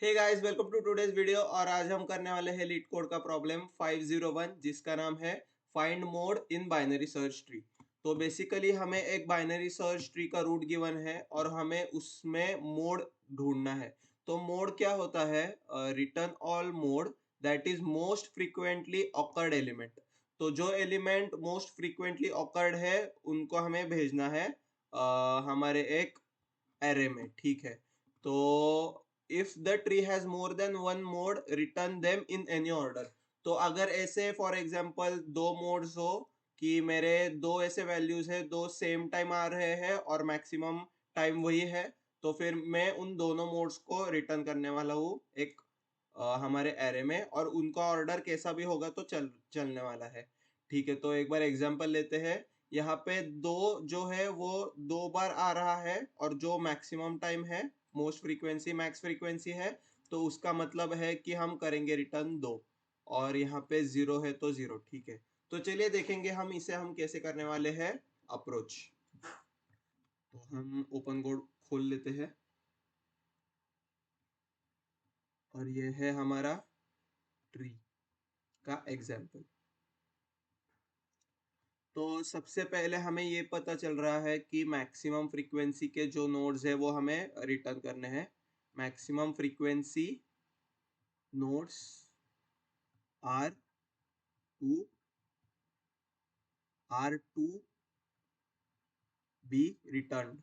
Hey guys, welcome to today's video. और आज हम करने वाले हैं लीड कोड का प्रॉब्लम 501 जिसका नाम है find mode in binary search tree. तो बेसिकली हमें एक बाइनरी सर्च ट्री का रूट गिवन है और हमें उसमें मोड ढूंढना है। तो मोड क्या होता है? Return all mode that is most frequently awkward element. तो जो एलिमेंट मोस्ट फ्रीक्वेंटली ऑकर्ड है उनको हमें भेजना है हमारे एक एरे में। ठीक है। तो if the tree has more than one mod return them in any order. तो अगर ऐसे फॉर एग्जांपल दो मोड्स हो कि मेरे दो ऐसे वैल्यूज है, दो सेम टाइम आ रहे हैं और मैक्सिमम टाइम वही है, तो फिर मैं उन दोनों मोड्स को रिटर्न करने वाला हूँ एक हमारे एरे में, और उनका ऑर्डर कैसा भी होगा तो चलने वाला है। ठीक है। तो एक बार एग्जांपल लेते हैं। यहाँ पे दो जो है वो दो बार आ रहा है और जो मैक्सिमम टाइम है, मोस्ट फ्रीक्वेंसी मैक्स फ्रीक्वेंसी है, तो उसका मतलब है कि हम करेंगे रिटर्न दो। और यहाँ पे जीरो है तो जीरो। ठीक है। तो चलिए देखेंगे हम कैसे करने वाले हैं अप्रोच। तो हम ओपन कोड खोल लेते हैं और ये है हमारा ट्री का एग्जाम्पल। तो सबसे पहले हमें ये पता चल रहा है कि मैक्सिमम फ्रीक्वेंसी के जो नोड्स है वो हमें रिटर्न करने हैं। Maximum frequency nodes are to be return.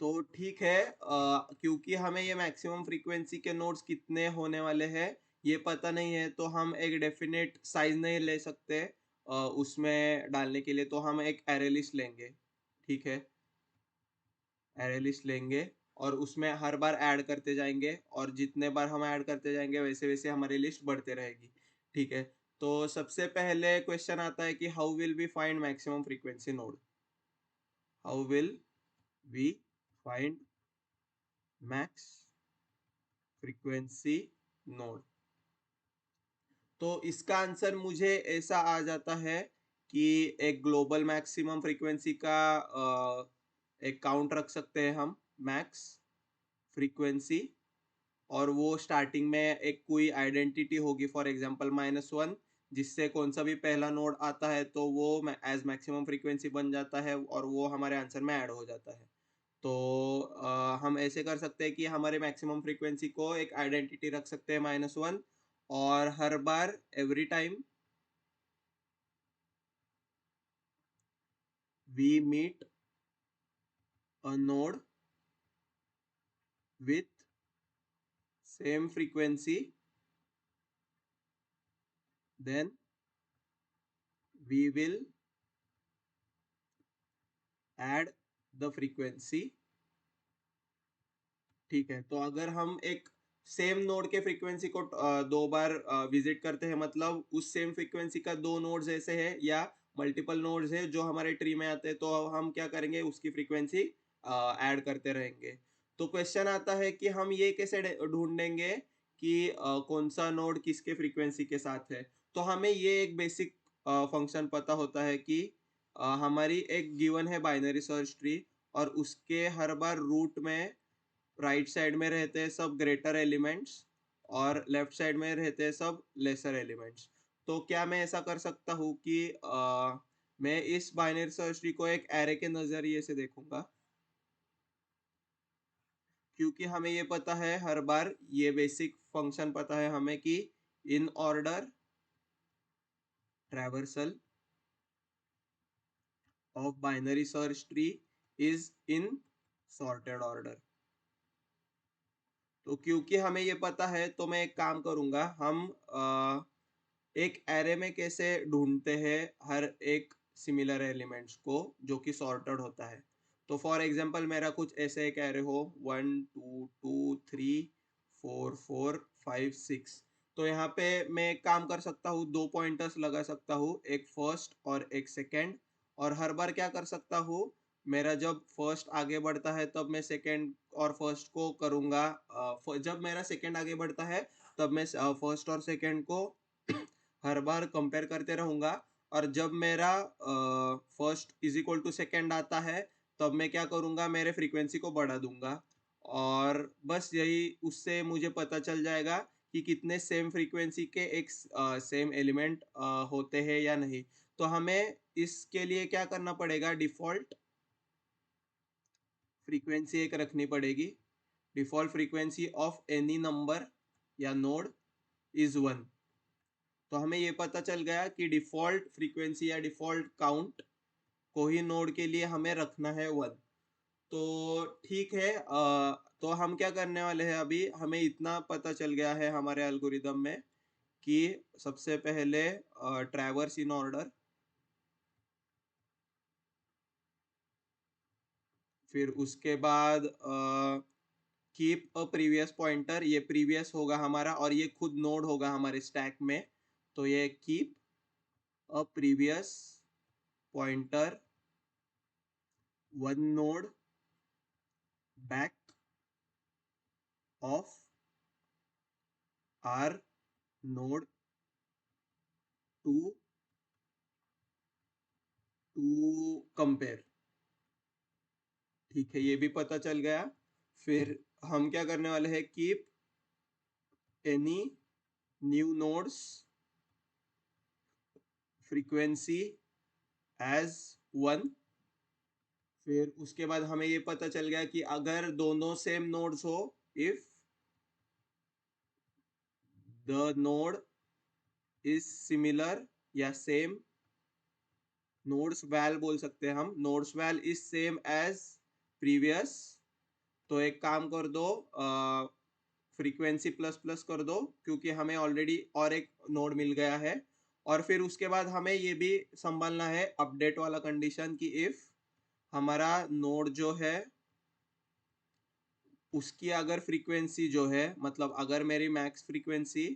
तो ठीक है, क्योंकि हमें ये मैक्सिमम फ्रीक्वेंसी के नोड्स कितने होने वाले हैं ये पता नहीं है, तो हम एक डेफिनेट साइज नहीं ले सकते उसमें डालने के लिए। तो हम एक एरे लिस्ट लेंगे। ठीक है। एरे लिस्ट लेंगे और उसमें हर बार ऐड करते जाएंगे, और जितने बार हम ऐड करते जाएंगे वैसे वैसे हमारी लिस्ट बढ़ते रहेगी। ठीक है। तो सबसे पहले क्वेश्चन आता है कि how will we find maximum frequency node. How will we find max frequency node. तो इसका आंसर मुझे ऐसा आ जाता है कि एक ग्लोबल मैक्सिमम फ्रीक्वेंसी का एक काउंट रख सकते हैं हम, मैक्स फ्रीक्वेंसी। और वो स्टार्टिंग में एक कोई आइडेंटिटी होगी, फॉर एग्जांपल -1, जिससे कौन सा भी पहला नोड आता है तो वो एज मैक्सिमम फ्रीक्वेंसी बन जाता है और वो हमारे आंसर में ऐड हो जाता है। तो हम ऐसे कर सकते हैं कि हमारे मैक्सिमम फ्रीक्वेंसी को एक आइडेंटिटी रख सकते हैं -1, और हर बार every time we meet a node with same frequency then we will add the frequency. ठीक है। तो अगर हम एक सेम नोड के फ्रीक्वेंसी को दो बार विजिट करते हैं, मतलब उस सेम फ्रीक्वेंसी का दो नोड्स ऐसे है या मल्टीपल नोड्स है जो हमारे ट्री में आते हैं, तो हम क्या करेंगे, उसकी फ्रीक्वेंसी ऐड करते रहेंगे। तो क्वेश्चन आता है कि हम ये कैसे ढूंढेंगे कि कौन सा नोड किसके फ्रीक्वेंसी के साथ है। तो हमें ये एक बेसिक फंक्शन पता होता है कि हमारी एक गिवन है बाइनरी सर्च ट्री, और उसके हर बार रूट में राइट साइड में रहते हैं सब ग्रेटर एलिमेंट्स और लेफ्ट साइड में रहते हैं सब लेसर एलिमेंट्स। तो क्या मैं ऐसा कर सकता हूँ कि मैं इस बाइनरी सर्च ट्री को एक एरे के नजरिए से देखूंगा, क्योंकि हमें ये पता है हर बार ये बेसिक फंक्शन पता है हमें कि in order traversal of binary search tree is in sorted order. तो क्योंकि हमें ये पता है तो मैं एक काम करूंगा, हम एक एरे में कैसे ढूंढते हैं हर एक सिमिलर एलिमेंट्स को जो कि सॉर्टेड होता है। तो फॉर एग्जांपल मेरा कुछ ऐसे एक एरे हो 1 2 2 3 4 4 5 6। तो यहाँ पे मैं एक काम कर सकता हूँ, दो पॉइंटर्स लगा सकता हूँ, एक फर्स्ट और एक सेकंड। और हर बार क्या कर सकता हूँ, मेरा जब फर्स्ट आगे बढ़ता है तब मैं सेकंड और फर्स्ट को करूँगा। जब मेरा सेकंड आगे बढ़ता है तब मैं फर्स्ट और सेकंड को हर बार कंपेयर करते रहूंगा। और जब मेरा first is equal to second आता है तब मैं क्या करूंगा, मेरे फ्रीक्वेंसी को बढ़ा दूंगा। और बस यही उससे मुझे पता चल जाएगा कि कितने सेम फ्रीक्वेंसी के एक सेम एलिमेंट होते हैं या नहीं। तो हमें इसके लिए क्या करना पड़ेगा, डिफ़ॉल्ट फ्रीक्वेंसी एक रखनी पड़ेगी। Default frequency of any number या नोड इज़ 1। तो हमें ये पता चल गया कि डिफ़ॉल्ट फ्रीक्वेंसी या डिफ़ॉल्ट काउंट को ही नोड के लिए हमें रखना है 1। तो ठीक है, तो हम क्या करने वाले हैं, अभी हमें इतना पता चल गया है हमारे एल्गोरिदम में कि सबसे पहले ट्रैवर्स इन ऑर्डर, फिर उसके बाद कीप अ प्रीवियस पॉइंटर, ये प्रीवियस होगा हमारा और ये खुद नोड होगा हमारे स्टैक में। तो ये keep a previous pointer one node back of our node to compare. ठीक है, ये भी पता चल गया। फिर हम क्या करने वाले हैं, keep any new nodes frequency as 1। फिर उसके बाद हमें ये पता चल गया कि अगर दोनों सेम नोड्स हो, if the node is similar या सेम, नोड्स वैल बोल सकते हैं हम, nodes val is same as previous. तो एक काम कर दो, फ्रीक्वेंसी प्लस प्लस कर दो क्योंकि हमें ऑलरेडी और एक नोड मिल गया है। और फिर उसके बाद हमें ये भी संभालना है अपडेट वाला कंडीशन कि इफ हमारा नोड जो है उसकी अगर फ्रीक्वेंसी जो है, मतलब अगर मेरी मैक्स फ्रीक्वेंसी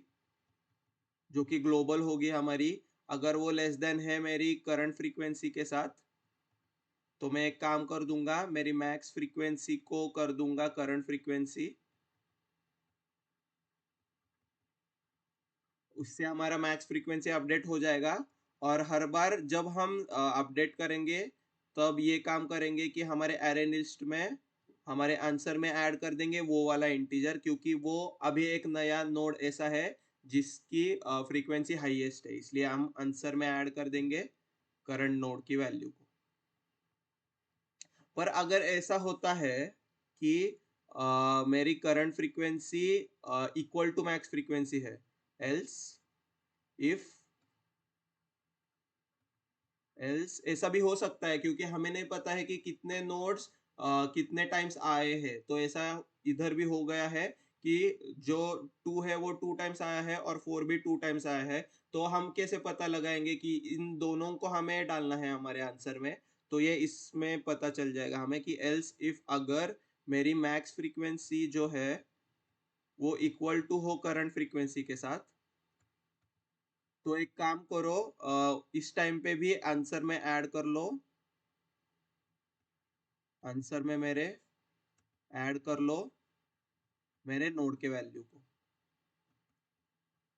जो कि ग्लोबल होगी हमारी, अगर वो लेस देन है मेरी करंट फ्रीक्वेंसी के साथ, तो मैं एक काम कर दूंगा, मेरी मैक्स फ्रीक्वेंसी को कर दूंगा करंट फ्रीक्वेंसी। उससे हमारा मैक्स फ्रीक्वेंसी अपडेट हो जाएगा। और हर बार जब हम अपडेट करेंगे तब ये काम करेंगे कि हमारे एरे लिस्ट में हमारे आंसर में ऐड कर देंगे वो वाला इंटीजर, क्योंकि वो अभी एक नया नोड ऐसा है जिसकी फ्रीक्वेंसी हाईएस्ट है, इसलिए हम आंसर में ऐड कर देंगे करंट नोड की वैल्यू को। पर अगर ऐसा होता है कि मेरी current frequency equal to max frequency है, एल्स इफ एल्स ऐसा भी हो सकता है क्योंकि हमें नहीं पता है कि कितने नोड्स कितने टाइम्स आए हैं। तो ऐसा इधर भी हो गया है कि जो 2 है वो 2 टाइम्स आया है और 4 भी 2 टाइम्स आया है। तो हम कैसे पता लगाएंगे कि इन दोनों को हमें डालना है हमारे आंसर में। तो ये इसमें पता चल जाएगा हमें कि एल्स इफ अगर मेरी मैक्स फ्रीक्वेंसी जो है वो इक्वल टू हो करंट फ्रीक्वेंसी के साथ, तो एक काम करो, इस टाइम पे भी आंसर में ऐड कर लो, आंसर में मेरे ऐड कर लो मेरे नोड के वैल्यू को।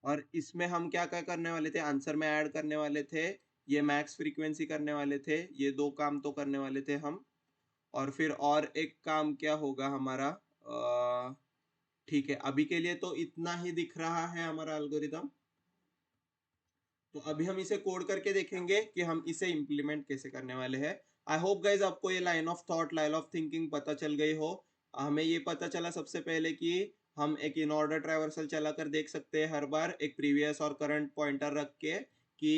और इसमें हम क्या क्या करने वाले थे, आंसर में ऐड करने वाले थे, ये मैक्स फ्रीक्वेंसी करने वाले थे, ये दो काम तो करने वाले थे हम। और फिर और एक काम क्या होगा हमारा, ठीक है, अभी के लिए तो इतना ही दिख रहा है हमारा एल्गोरिदम। तो अभी हम इसे कोड करके देखेंगे कि हम इसे इम्प्लीमेंट कैसे करने वाले हैं। आई होप गाइज आपको ये line of thought, line of thinking पता चल गई हो। हमें ये पता चला सबसे पहले कि हम एक इन ऑर्डर ट्रैवर्सल चला कर देख सकते हैं हर बार एक प्रीवियस और करंट पॉइंटर रख के कि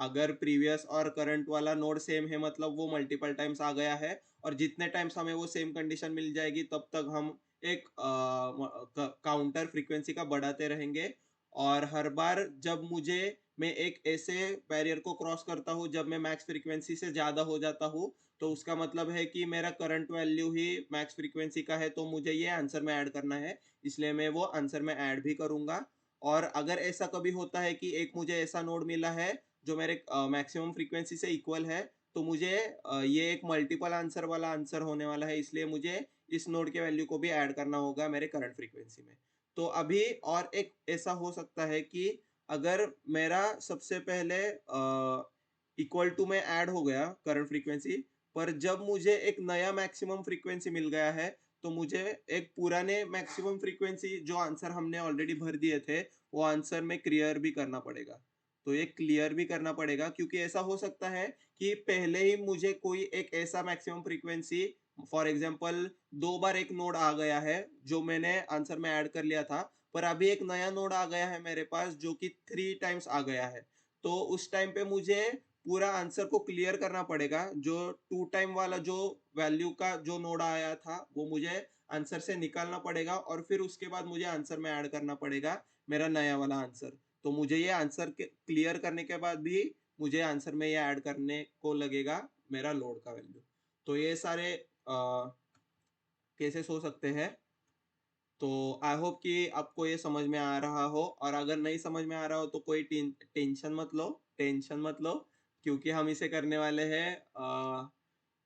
अगर प्रीवियस और करंट वाला नोड सेम है मतलब वो मल्टीपल टाइम्स आ गया है, और जितने टाइम्स हमें वो सेम कंडीशन मिल जाएगी तब तक हम एक काउंटर फ्रीक्वेंसी का बढ़ाते रहेंगे। और हर बार जब मुझे मैं एक ऐसे बैरियर को क्रॉस करता हूँ जब मैं मैक्स फ्रीक्वेंसी से ज़्यादा हो जाता हूँ, तो उसका मतलब है कि मेरा करंट वैल्यू ही मैक्स फ्रीक्वेंसी का है, तो मुझे ये आंसर में ऐड करना है, इसलिए मैं वो आंसर में ऐड भी करूँगा। और अगर ऐसा कभी होता है कि एक मुझे ऐसा नोड मिला है जो मेरे मैक्सिमम फ्रीक्वेंसी से इक्वल है, तो मुझे ये एक मल्टीपल आंसर वाला आंसर होने वाला है, इसलिए मुझे इस नोड के वैल्यू को भी ऐड करना होगा मेरे करंट फ्रीक्वेंसी में। तो अभी और एक ऐसा हो सकता है कि अगर मेरा सबसे पहले इक्वल टू में ऐड हो गया करंट फ्रीक्वेंसी, पर जब मुझे एक नया मैक्सिमम फ्रीक्वेंसी मिल गया है तो मुझे एक पुराने मैक्सिमम फ्रीक्वेंसी जो आंसर हमने ऑलरेडी भर दिए थे वो आंसर में क्लियर भी करना पड़ेगा। तो ये क्लियर भी करना पड़ेगा क्योंकि ऐसा हो सकता है कि पहले ही मुझे कोई एक ऐसा मैक्सिमम फ्रीक्वेंसी, फॉर एग्जांपल 2 बार एक नोड आ गया है जो मैंने आंसर में ऐड कर लिया था, पर अभी एक नया नोड आ गया है मेरे पास जो कि 3 टाइम्स आ गया है। तो उस टाइम पे मुझे पूरा आंसर को क्लियर करना पड़ेगा। जो 2 टाइम वाला जो वैल्यू का जो नोड आया था वो मुझे आंसर से निकालना पड़ेगा और फिर उसके बाद मुझे आंसर में ऐड करना पड़ेगा मेरा नया वाला आंसर। तो मुझे ये आंसर के क्लियर करने के बाद भी मुझे आंसर में ये ऐड करने को लगेगा मेरा लोड का वैल्यू। तो ये सारे केसेस हो सकते हैं। तो आई होप कि आपको ये समझ में आ रहा हो, और अगर नहीं समझ में आ रहा हो तो कोई टेंशन मत लो क्योंकि हम इसे करने वाले हैं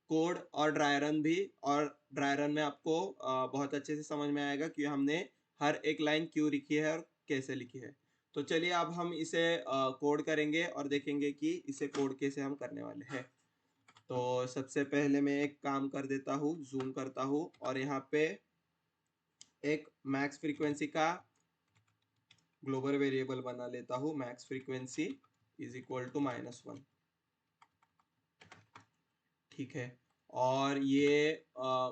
कोड और ड्राई रन भी। और ड्राई रन में आपको बहुत अच्छे से समझ में आएगा कि हमने हर एक लाइन क्यों लिखी है और कैसे लिखी है। तो चलिए अब हम इसे कोड करेंगे और देखेंगे कि इसे कोड कैसे हम करने वाले हैं। तो सबसे पहले मैं एक काम कर देता हूँ, जूम करता हूँ और यहाँ पे एक मैक्स फ्रीक्वेंसी का ग्लोबल वेरिएबल बना लेता हूँ। Max frequency is equal to -1, ठीक है। और ये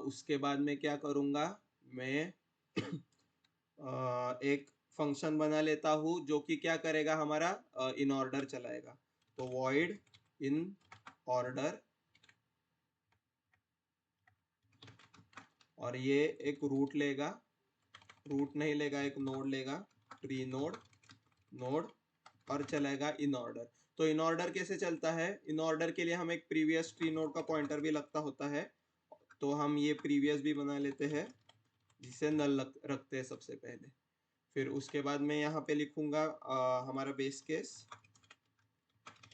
उसके बाद में क्या करूँगा, मैं एक फंक्शन बना लेता हूँ जो कि क्या करेगा, हमारा इन ऑर्डर चलाएगा। तो वॉइड इन ऑर्डर, और ये एक रूट लेगा, रूट नहीं लेगा, एक नोड लेगा, प्री नोड नोड, और चलेगा इन ऑर्डर। तो इन ऑर्डर कैसे चलता है, इन ऑर्डर के लिए हम एक प्रीवियस ट्री नोड का पॉइंटर भी लगता होता है। तो हम ये प्रीवियस भी बना लेते हैं जिसे नल रखते हैं सबसे पहले। फिर उसके बाद मैं यहाँ पे लिखूंगा हमारा बेस केस,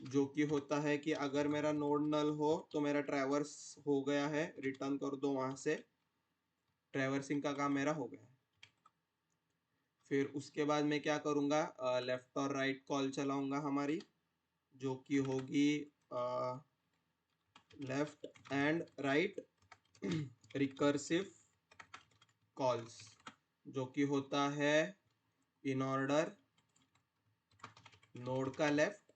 जो कि होता है कि अगर मेरा नोड नल हो तो मेरा ट्रैवर्स हो गया है, रिटर्न कर दो वहां से, ट्रैवर्सिंग का काम मेरा हो गया है। फिर उसके बाद मैं क्या करूँगा, लेफ्ट और राइट कॉल चलाऊंगा हमारी, जो कि होगी left and right recursive calls, जो कि होता है इन ऑर्डर नोड का लेफ्ट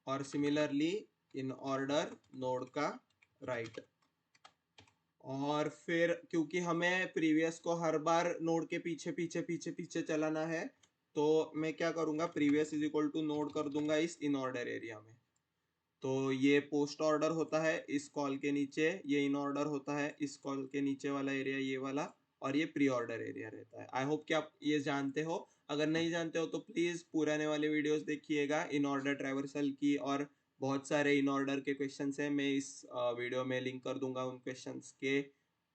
और सिमिलरली इन ऑर्डर नोड का राइट। और फिर क्योंकि हमें प्रीवियस को हर बार नोड के पीछे पीछे पीछे पीछे चलाना है, तो मैं क्या करूँगा, previous is equal to node कर दूंगा इस इन ऑर्डर एरिया में। तो ये पोस्ट ऑर्डर होता है इस कॉल के नीचे, ये इन ऑर्डर होता है इस कॉल के नीचे वाला एरिया, ये वाला, और ये प्री ऑर्डर एरिया रहता है। आई होप कि आप ये जानते हो। अगर नहीं जानते हो तो प्लीज पुराने वाले वीडियोस देखिएगा इन ऑर्डर ट्रैवर्सल की, और बहुत सारे इन ऑर्डर के क्वेश्चंस हैं। मैं इस वीडियो में लिंक कर दूंगा उन क्वेश्चंस के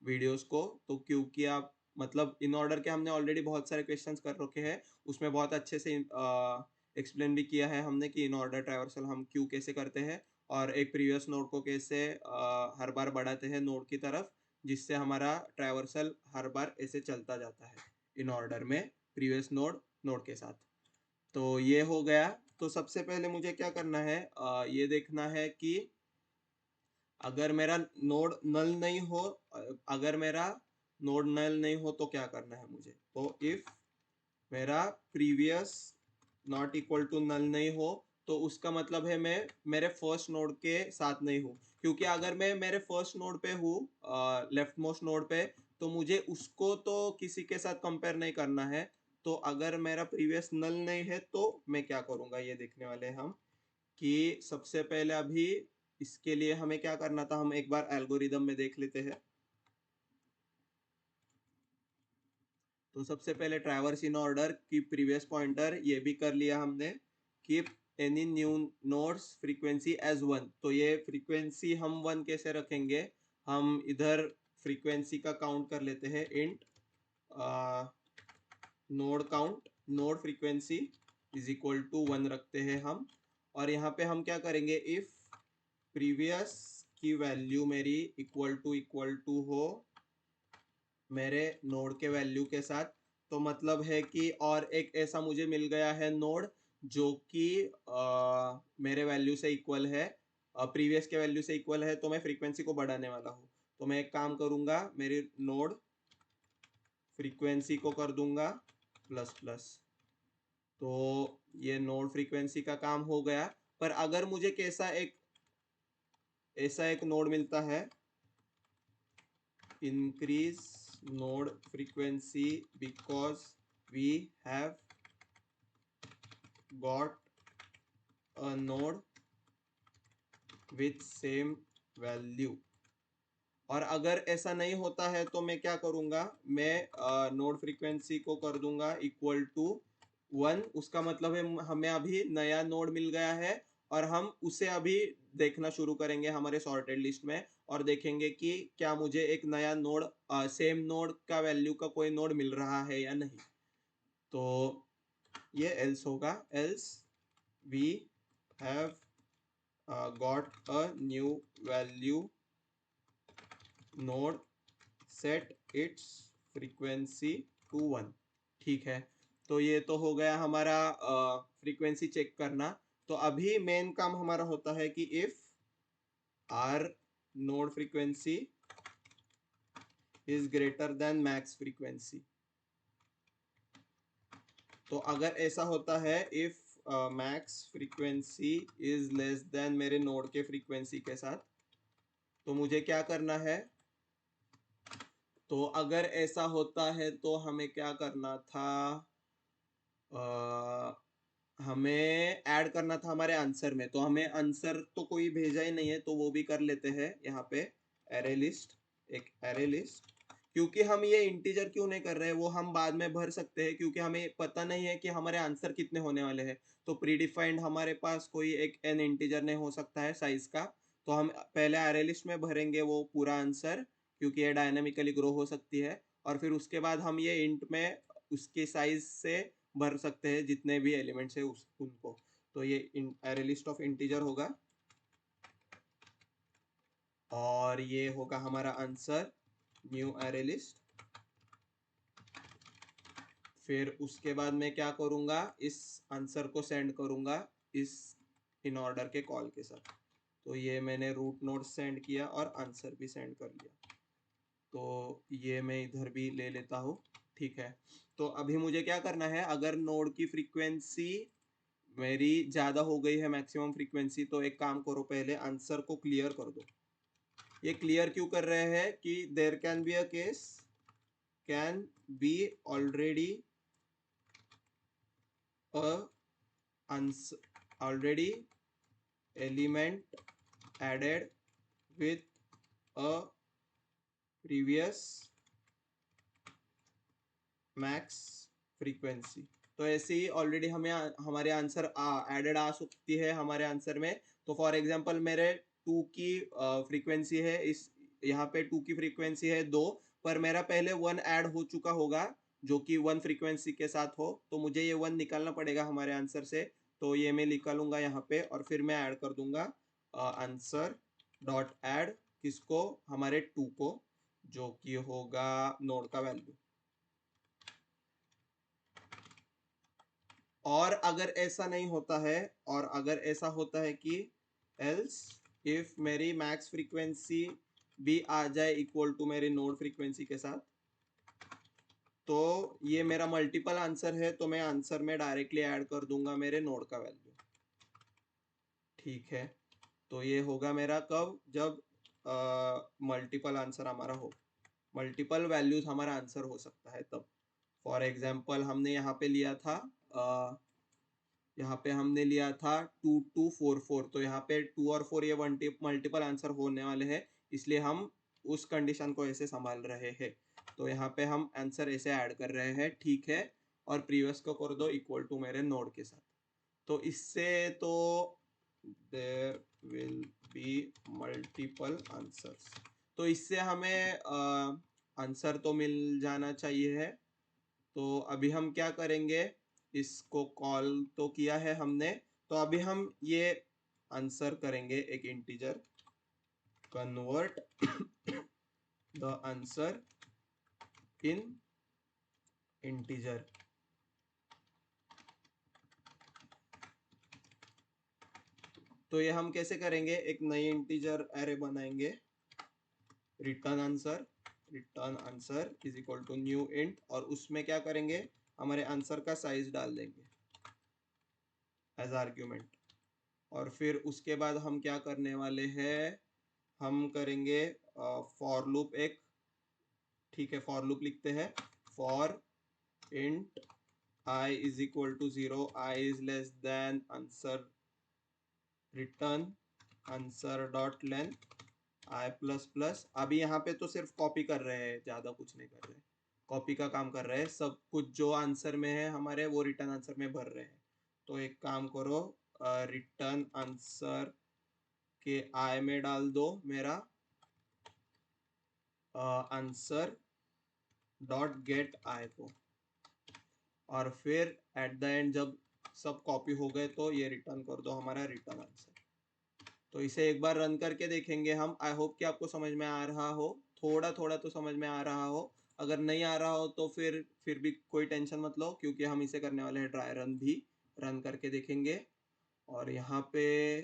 वीडियोस को। तो क्योंकि आप मतलब इन ऑर्डर के हमने ऑलरेडी बहुत सारे क्वेश्चंस कर रखे हैं, उसमें बहुत अच्छे से एक्सप्लेन भी किया है हमने कि इन ऑर्डर ट्रैवर्सल हम क्यों कैसे करते हैं, और एक प्रीवियस नोड को कैसे हर बार बढ़ाते हैं नोड की तरफ, जिससे हमारा ट्रैवर्सल हर बार ऐसे चलता जाता है इन ऑर्डर में प्रीवियस नोड नोड के साथ। तो ये हो गया। तो सबसे पहले मुझे क्या करना है, ये देखना है कि अगर मेरा नोड नल नहीं हो, अगर मेरा नोड नल नहीं हो तो क्या करना है मुझे। तो इफ मेरा previous not equal to null नहीं हो, तो उसका मतलब है मैं मेरे फर्स्ट नोड के साथ नहीं हूँ। क्योंकि अगर मैं मेरे फर्स्ट नोड पे हूँ, लेफ्ट मोस्ट नोड पे, तो मुझे उसको तो किसी के साथ कंपेयर नहीं करना है। तो अगर मेरा प्रीवियस नल नहीं है तो मैं क्या करूँगा, ये देखने वाले हैं हम कि सबसे पहले अभी इसके लिए हमें क्या करना था, हम एक बार एल्गोरिदम में देख लेते हैं। तो सबसे पहले ट्रैवर्स इन ऑर्डर की प्रीवियस पॉइंटर ये भी कर लिया हमने, keep any new nodes frequency as 1। तो ये फ्रीक्वेंसी हम 1 कैसे रखेंगे, हम इधर फ्रीक्वेंसी का काउंट कर लेते हैं, int node count, node frequency is equal to 1 रखते हैं हम। और यहाँ पे हम क्या करेंगे, इफ प्रीवियस की वैल्यू मेरी इक्वल टू हो मेरे नोड के वैल्यू के साथ, तो मतलब है कि और एक ऐसा मुझे मिल गया है नोड जो कि मेरे वैल्यू से इक्वल है, प्रीवियस के वैल्यू से इक्वल है, तो मैं फ्रीक्वेंसी को बढ़ाने वाला हूँ। तो मैं एक काम करूँगा, मेरी नोड फ्रीक्वेंसी को कर दूंगा प्लस प्लस। तो ये नोड फ्रीक्वेंसी का काम हो गया। पर अगर मुझे ऐसा एक नोड मिलता है, increase node frequency because we have got a node with same value। और अगर ऐसा नहीं होता है तो मैं क्या करूंगा, मैं नोड फ्रीक्वेंसी को कर दूंगा इक्वल टू 1। उसका मतलब है हमें अभी नया नोड मिल गया है और हम उसे अभी देखना शुरू करेंगे हमारे सॉर्टेड लिस्ट में, और देखेंगे कि क्या मुझे एक नया नोड सेम नोड का वैल्यू का कोई नोड मिल रहा है या नहीं। तो ये एल्स होगा, else we have got a new value node set its frequency to 1। ठीक है, तो ये तो हो गया हमारा फ्रीक्वेंसी चेक करना। तो अभी मेन काम हमारा होता है कि if our node frequency is greater than max frequency, तो अगर ऐसा होता है if max frequency is less than मेरे नोड के फ्रीक्वेंसी के साथ, तो मुझे क्या करना है। तो अगर ऐसा होता है तो हमें क्या करना था, हमें ऐड करना था हमारे आंसर में। तो हमें आंसर तो कोई भेजा ही नहीं है, तो वो भी कर लेते हैं यहाँ पे एरे लिस्ट, एक एरे लिस्ट। क्योंकि हम ये इंटीजर क्यों नहीं कर रहे हैं वो हम बाद में भर सकते हैं, क्योंकि हमें पता नहीं है कि हमारे आंसर कितने होने वाले हैं। तो प्री डिफाइंड हमारे पास कोई एक एन इंटीजर नहीं हो सकता है साइज का। तो हम पहले एरे लिस्ट में भरेंगे वो पूरा आंसर, क्योंकि ये डायनामिकली ग्रो हो सकती है। और फिर उसके बाद हम ये इंट में उसके साइज से भर सकते हैं जितने भी एलिमेंट्स है उनको। तो ये एरे लिस्ट ऑफ इंटीजर होगा और ये होगा हमारा आंसर, न्यू एरे लिस्ट। फिर उसके बाद मैं क्या करूंगा, इस आंसर को सेंड करूंगा इस इन ऑर्डर के कॉल के साथ। तो ये मैंने रूट नोड सेंड किया और आंसर भी सेंड कर लिया। तो ये मैं इधर भी ले लेता हूँ। ठीक है, तो अभी मुझे क्या करना है, अगर नोड की फ्रीक्वेंसी मेरी ज़्यादा हो गई है मैक्सिमम फ्रीक्वेंसी, तो एक काम करो, पहले आंसर को क्लियर कर दो। ये क्लियर क्यों कर रहे हैं कि there can be a case, can be already already element added with a previous max frequency। तो ऐसे ही ऑलरेडी हमें हमारे आंसर एडेड आ सकती है हमारे आंसर में। तो फॉर एग्जांपल मेरे 2 की फ्रीक्वेंसी है, इस यहाँ पे 2 की फ्रीक्वेंसी है 2, पर मेरा पहले 1 ऐड हो चुका होगा जो कि 1 फ्रीक्वेंसी के साथ हो। तो मुझे ये 1 निकालना पड़ेगा हमारे आंसर से। तो ये मैं निकालूंगा यहाँ पे और फिर मैं ऐड कर दूंगा आंसर डॉट ऐड किसको, हमारे 2 को, जो कि होगा नोड का वैल्यू। और अगर ऐसा नहीं होता है, और अगर ऐसा होता है कि एल्स इफ मेरी मैक्स फ्रीक्वेंसी भी आ जाए इक्वल टू मेरी नोड फ्रीक्वेंसी के साथ, तो ये मेरा मल्टीपल आंसर है, तो मैं आंसर में डायरेक्टली ऐड कर दूंगा मेरे नोड का वैल्यू। ठीक है, तो ये होगा मेरा कब, जब मल्टीपल आंसर हमारा हो, मल्टीपल वैल्यूज हमारा आंसर हो सकता है तब। फॉर एग्जाम्पल हमने यहाँ पे लिया था यहाँ पे हमने लिया था 2244, तो यहाँ पे 2 और 4 ये मल्टीपल आंसर होने वाले हैं, इसलिए हम उस कंडीशन को ऐसे संभाल रहे हैं। तो यहाँ पे हम आंसर ऐसे ऐड कर रहे हैं। ठीक है, और प्रीवियस को कर दो इक्वल टू मेरे नोड के साथ। तो इससे तो there will be multiple answers, तो इससे हमें आंसर तो मिल जाना चाहिए है। तो अभी हम क्या करेंगे, इसको कॉल तो किया है हमने, तो अभी हम ये आंसर करेंगे एक integer, convert the answer in integer. तो ये हम कैसे करेंगे, एक नई इंटीजर एरे बनाएंगे, return answer. Return answer is equal to new int, और उसमें क्या करेंगे, हमारे आंसर का साइज डाल देंगे एज आर्ग्यूमेंट। और फिर उसके बाद हम क्या करने वाले हैं, हम करेंगे फॉर लूप एक, ठीक है, फॉर लूप लिखते हैं, for int I is equal to 0, I is less than answer, return answer dot length I plus plus। अभी यहाँ पे तो सिर्फ कॉपी कर रहे हैं, ज्यादा कुछ नहीं कर रहे हैं, कॉपी का काम कर रहे हैं, सब कुछ जो आंसर में है हमारे वो रिटर्न आंसर में भर रहे हैं। तो एक काम करो, रिटर्न आंसर के I में डाल दो मेरा आंसर डॉट गेट I को, और फिर एट द एंड जब सब कॉपी हो गए तो ये रिटर्न कर दो हमारा रिटर्न आंसर। तो इसे एक बार रन करके देखेंगे हम। आई होप कि आपको समझ में आ रहा हो, थोड़ा थोड़ा तो समझ में आ रहा हो। अगर नहीं आ रहा हो तो फिर भी कोई टेंशन मत लो, क्योंकि हम इसे करने वाले हैं ड्राई रन भी, रन करके देखेंगे। और यहाँ पे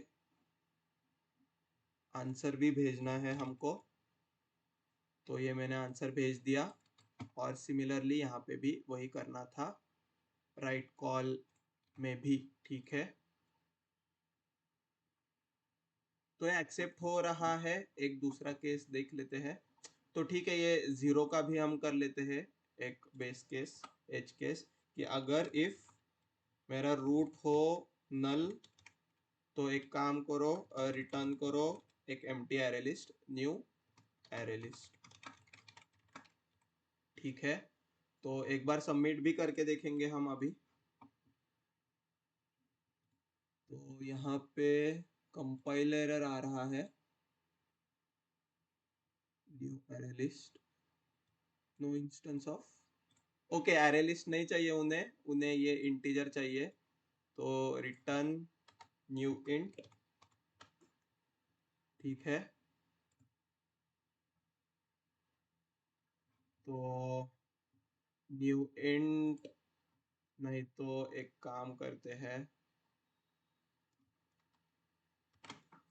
आंसर भी भेजना है हमको, तो ये मैंने आंसर भेज दिया। और सिमिलरली यहाँ पे भी वही करना था, राइट कॉल में भी, ठीक है। तो ये एक्सेप्ट हो रहा है। एक दूसरा केस देख लेते हैं। तो ठीक है, ये जीरो का भी हम कर लेते हैं एक बेस केस, एज केस, कि अगर इफ मेरा रूट हो नल, तो एक काम करो, रिटर्न करो एक empty array list, new array list, ठीक है। तो एक बार सबमिट भी करके देखेंगे हम अभी। तो यहाँ पे कंपाइल एरर आ रहा है, new array list, no instance of, okay, array list नहीं चाहिए उन्हें, उन्हें ये इंटीजर चाहिए। तो रिटर्न न्यू इंट, ठीक है। तो न्यू इंट नहीं तो एक काम करते हैं,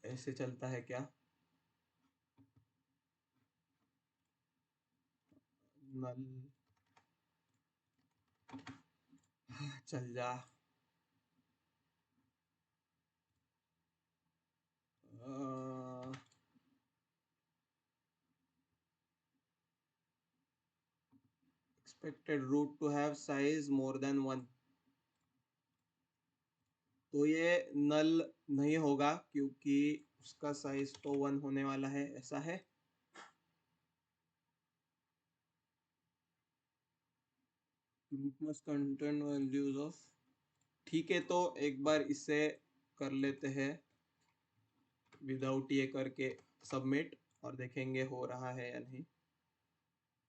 ऐसे चलता है क्या, नल, चल जा। Expected root to have size more than 1, तो ये नल नहीं होगा क्योंकि उसका साइज तो 1 होने वाला है, ऐसा है। Root must contain values of, ठीक है। तो एक बार इसे कर लेते हैं विदाउट ये करके सबमिट, और देखेंगे हो रहा है या नहीं।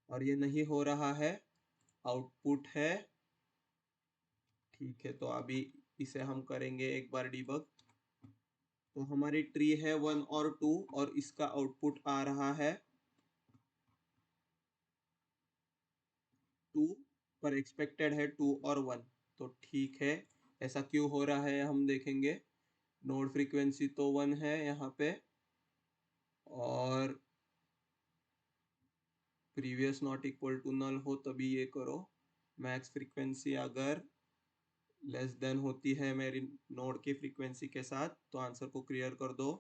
और ये नहीं हो रहा है, आउटपुट है, ठीक है। तो अभी इसे हम करेंगे एक बार डिबग। तो हमारी ट्री है 1 और 2, और इसका आउटपुट आ रहा है 2, पर एक्सपेक्टेड है 2 और 1। तो ठीक है, ऐसा क्यों हो रहा है हम देखेंगे। नोड फ्रीक्वेंसी तो 1 है यहाँ पे, और previous not equal to null हो तभी ये करो। मैक्स फ्रीक्वेंसी अगर लेस देन होती है मेरी नोड की फ्रीक्वेंसी के साथ, तो आंसर को क्लियर कर दो।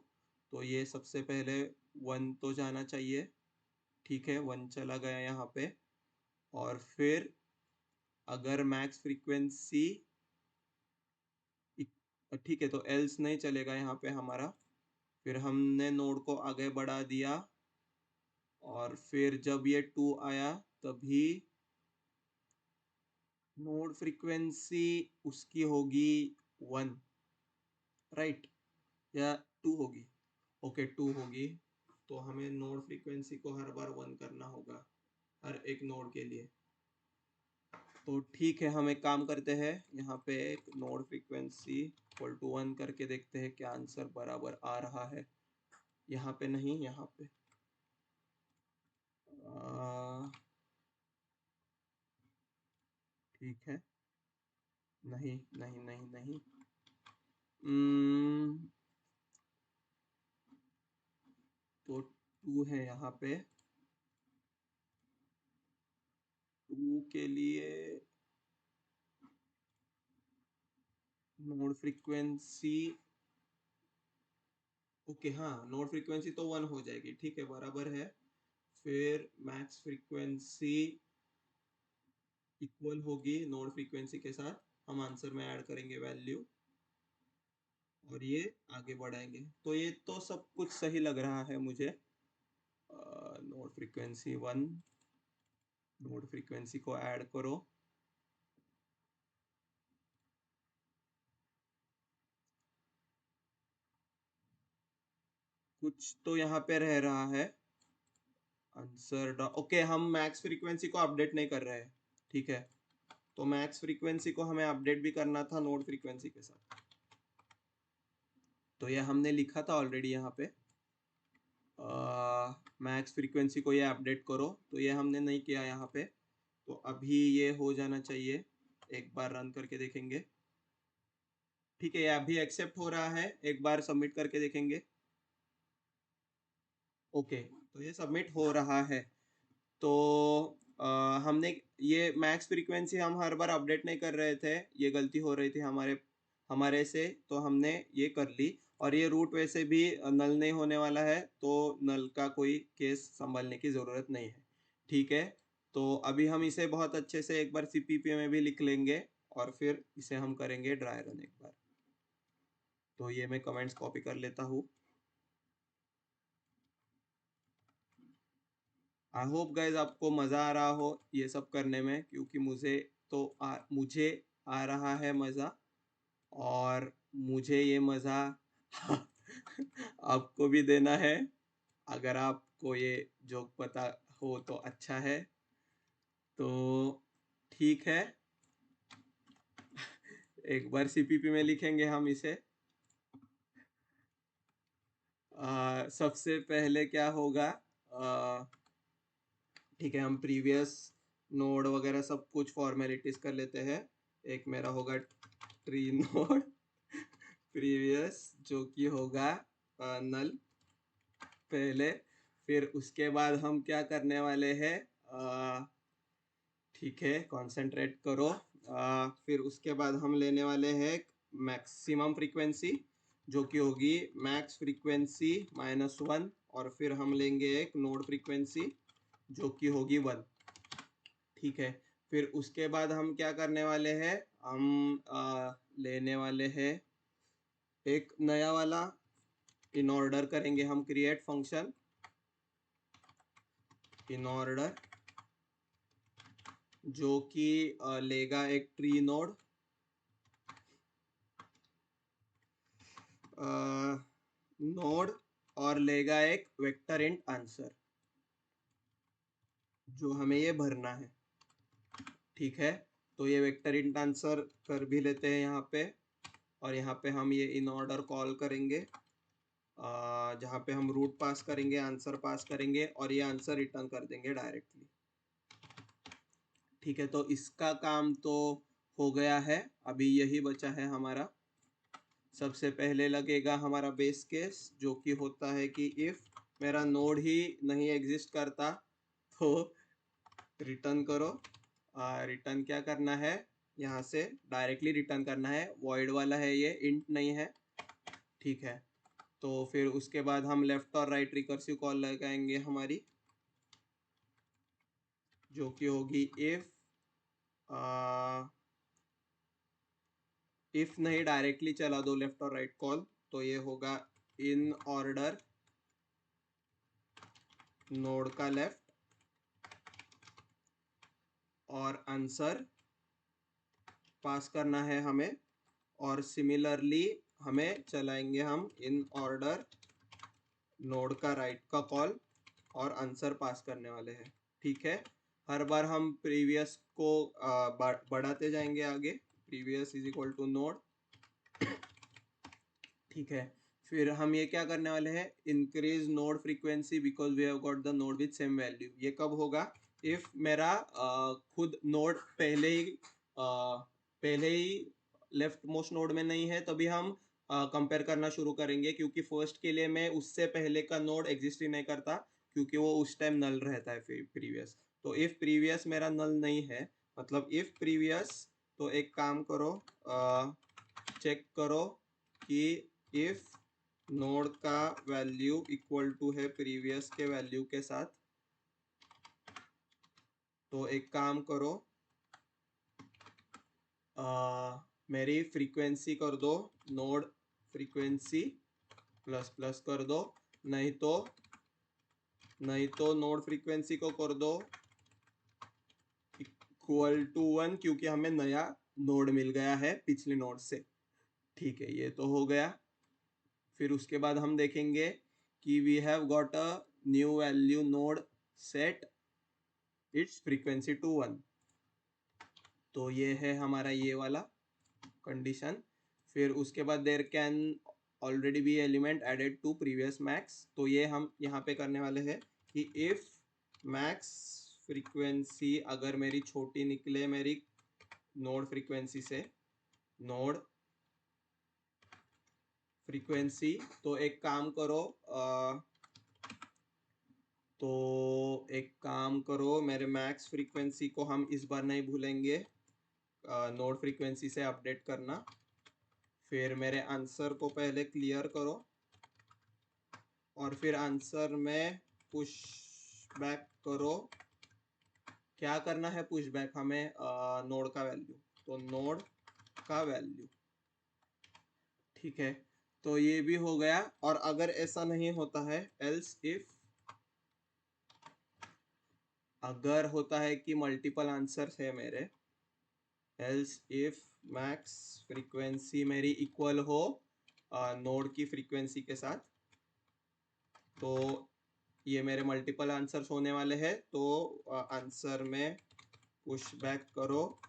तो ये सबसे पहले 1 तो जाना चाहिए, ठीक है, 1 चला गया यहाँ पे। और फिर अगर मैक्स फ्रीक्वेंसी, ठीक है, तो एल्स नहीं चलेगा यहाँ पे हमारा। फिर हमने नोड को आगे बढ़ा दिया, और फिर जब ये 2 आया तभी नोड फ्रीक्वेंसी उसकी होगी 1, राइट, या 2 होगी, ओके 2 होगी। तो हमें नोड फ्रीक्वेंसी को हर बार 1 करना होगा हर एक नोड के लिए। तो ठीक है, हम एक काम करते हैं, यहाँ पे एक नोड फ्रीक्वेंसी इक्वल टू 1 करके देखते हैं क्या आंसर बराबर आ रहा है। यहाँ पे नहीं, यहाँ पे ठीक है, नहीं नहीं नहीं नहीं, तो 2 है यहाँ पे, 2 के लिए नोड फ्रीक्वेंसी, ओके हाँ, नोड फ्रीक्वेंसी तो 1 हो जाएगी, ठीक है, बराबर है। फिर मैक्स फ्रीक्वेंसी इक्वल होगी नोड फ्रीक्वेंसी के साथ, हम आंसर में ऐड करेंगे वैल्यू और ये आगे बढ़ाएंगे। तो ये तो सब कुछ सही लग रहा है मुझे। नोड फ्रीक्वेंसी 1, नोड फ्रीक्वेंसी को ऐड करो। कुछ तो यहाँ पे रह रहा है आंसर। ओके, हम मैक्स फ्रीक्वेंसी को अपडेट नहीं कर रहे हैं, ठीक है। तो मैक्स फ्रीक्वेंसी को हमें अपडेट भी करना था नोड फ्रीक्वेंसी के साथ। तो ये हमने लिखा था ऑलरेडी यहाँ पे, मैक्स फ्रीक्वेंसी को ये अपडेट करो, तो ये हमने नहीं किया यहाँ पे। तो अभी ये हो जाना चाहिए, एक बार रन करके देखेंगे। ठीक है, ये अभी एक्सेप्ट हो रहा है, एक बार सबमिट करके देखेंगे। ओके, तो ये सबमिट हो रहा है। तो हमने ये मैक्स फ्रीक्वेंसी हम हर बार अपडेट नहीं कर रहे थे, ये गलती हो रही थी हमारे हमारे से, तो हमने ये कर ली। और ये रूट वैसे भी नल नहीं होने वाला है, तो नल का कोई केस संभालने की ज़रूरत नहीं है, ठीक है। तो अभी हम इसे बहुत अच्छे से एक बार सीपीपी में भी लिख लेंगे और फिर इसे हम करेंगे ड्राई रन एक बार। तो ये मैं कमेंट्स कॉपी कर लेता हूँ। आई होप गाइज आपको मज़ा आ रहा हो ये सब करने में, क्योंकि मुझे आ रहा है मज़ा, और मुझे ये मज़ा आपको भी देना है। अगर आपको ये जोक पता हो तो अच्छा है। तो ठीक है, एक बार सीपीपी में लिखेंगे हम इसे। सबसे पहले क्या होगा, ठीक है, हम प्रीवियस नोड वगैरह सब कुछ फॉर्मेलिटीज कर लेते हैं। एक मेरा होगा ट्री नोड प्रीवियस, जो कि होगा नल पहले। फिर उसके बाद हम क्या करने वाले हैं, ठीक है, कंसंट्रेट करो। फिर उसके बाद हम लेने वाले हैं मैक्सिमम फ्रीक्वेंसी, जो कि होगी मैक्स फ्रीक्वेंसी -1, और फिर हम लेंगे एक नोड फ्रीक्वेंसी जो कि होगी 1, ठीक है। फिर उसके बाद हम क्या करने वाले हैं, हम लेने वाले हैं एक नया वाला इन ऑर्डर करेंगे हम, क्रिएट फंक्शन इन ऑर्डर, जो कि लेगा एक ट्री नोड, नोड, और लेगा एक वेक्टर इंट आंसर, जो हमें ये भरना है, ठीक है। तो ये वेक्टर इंट आंसर कर भी लेते हैं यहाँ पे, और यहाँ पे हम ये इन ऑर्डर कॉल करेंगे, जहाँ पे हम रूट पास करेंगे, आंसर पास करेंगे, और ये आंसर रिटर्न कर देंगे डायरेक्टली, ठीक है। तो इसका काम तो हो गया है, अभी यही बचा है हमारा। सबसे पहले लगेगा हमारा बेस केस, जो कि होता है कि इफ मेरा नोड ही नहीं एग्जिस्ट करता तो रिटर्न करो। रिटर्न क्या करना है, यहाँ से डायरेक्टली रिटर्न करना है, वॉइड वाला है ये, इंट नहीं है, ठीक है। तो फिर उसके बाद हम लेफ्ट और राइट रिकर्सिव कॉल लगाएंगे हमारी, जो कि होगी इफ नहीं डायरेक्टली चला दो लेफ्ट और राइट कॉल, तो ये होगा इन ऑर्डर नोड का लेफ्ट और आंसर पास करना है हमें, और सिमिलरली हमें चलाएंगे हम इन ऑर्डर नोड का राइट का कॉल और आंसर पास करने वाले हैं, ठीक है। हर बार हम प्रीवियस को बढ़ाते जाएंगे आगे, previous is equal to node, ठीक है। फिर हम ये क्या करने वाले हैं, increase node frequency because we have got the node with same value. ये कब होगा, इफ मेरा खुद नोड पहले ही लेफ्ट मोस्ट नोड में नहीं है, तभी हम कंपेयर करना शुरू करेंगे, क्योंकि फर्स्ट के लिए मैं उससे पहले का नोड एग्जिस्ट ही नहीं करता, क्योंकि वो उस टाइम नल रहता है प्रीवियस। तो इफ प्रीवियस मेरा नल नहीं है, मतलब इफ प्रीवियस, तो एक काम करो, चेक करो कि इफ नोड का वैल्यू इक्वल टू है प्रीवियस के वैल्यू के साथ, तो एक काम करो, मेरी फ्रीक्वेंसी कर दो नोड फ्रीक्वेंसी प्लस प्लस कर दो, नहीं तो नोड फ्रीक्वेंसी को कर दो इक्वल टू 1, क्योंकि हमें नया नोड मिल गया है पिछले नोड से। ठीक है, ये तो हो गया। फिर उसके बाद हम देखेंगे कि we have got a new value node set its frequency to 1। तो ये है हमारा ये वाला कंडीशन। फिर उसके बाद there can already be element added to previous max. तो ये हम यहाँ पे करने वाले हैं कि इफ मैक्स फ्रीक्वेंसी अगर मेरी छोटी निकले मेरी नोड फ्रीक्वेंसी से, नोड फ्रीक्वेंसी, तो एक काम करो, तो एक काम करो, मेरे मैक्स फ्रीक्वेंसी को हम इस बार नहीं भूलेंगे नोड फ्रीक्वेंसी से अपडेट करना। फिर मेरे आंसर को पहले क्लियर करो और फिर आंसर में पुश बैक करो। क्या करना है पुश बैक हमें? नोड का वैल्यू, तो नोड का वैल्यू। ठीक है, तो ये भी हो गया। और अगर ऐसा नहीं होता है, एल्स इफ, अगर होता है कि मल्टीपल आंसर्स है मेरे, एल्स इफ मैक्स फ्रीक्वेंसी मेरी इक्वल हो नोड की फ्रीक्वेंसी के साथ, तो ये मेरे मल्टीपल आंसर्स होने वाले हैं। तो आंसर में पुश बैक करो,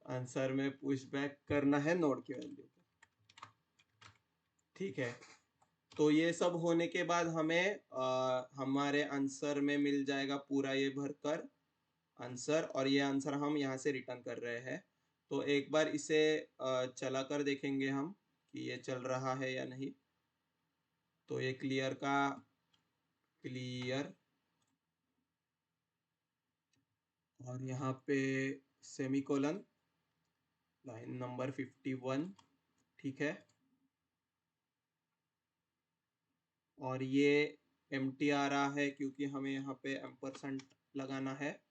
आंसर में पुश बैक करना है नोड की वैल्यू को। ठीक है, तो ये सब होने के बाद हमें हमारे आंसर में मिल जाएगा पूरा ये भरकर आंसर, और ये आंसर हम यहाँ से रिटर्न कर रहे हैं। तो एक बार इसे चला कर देखेंगे हम कि ये चल रहा है या नहीं। तो ये क्लियर का क्लियर, और यहाँ पे सेमीकोलन, लाइन नंबर 51। ठीक है, और ये एम्प्टी आ रहा है क्योंकि हमें यहाँ पे एम्परसेंट लगाना है,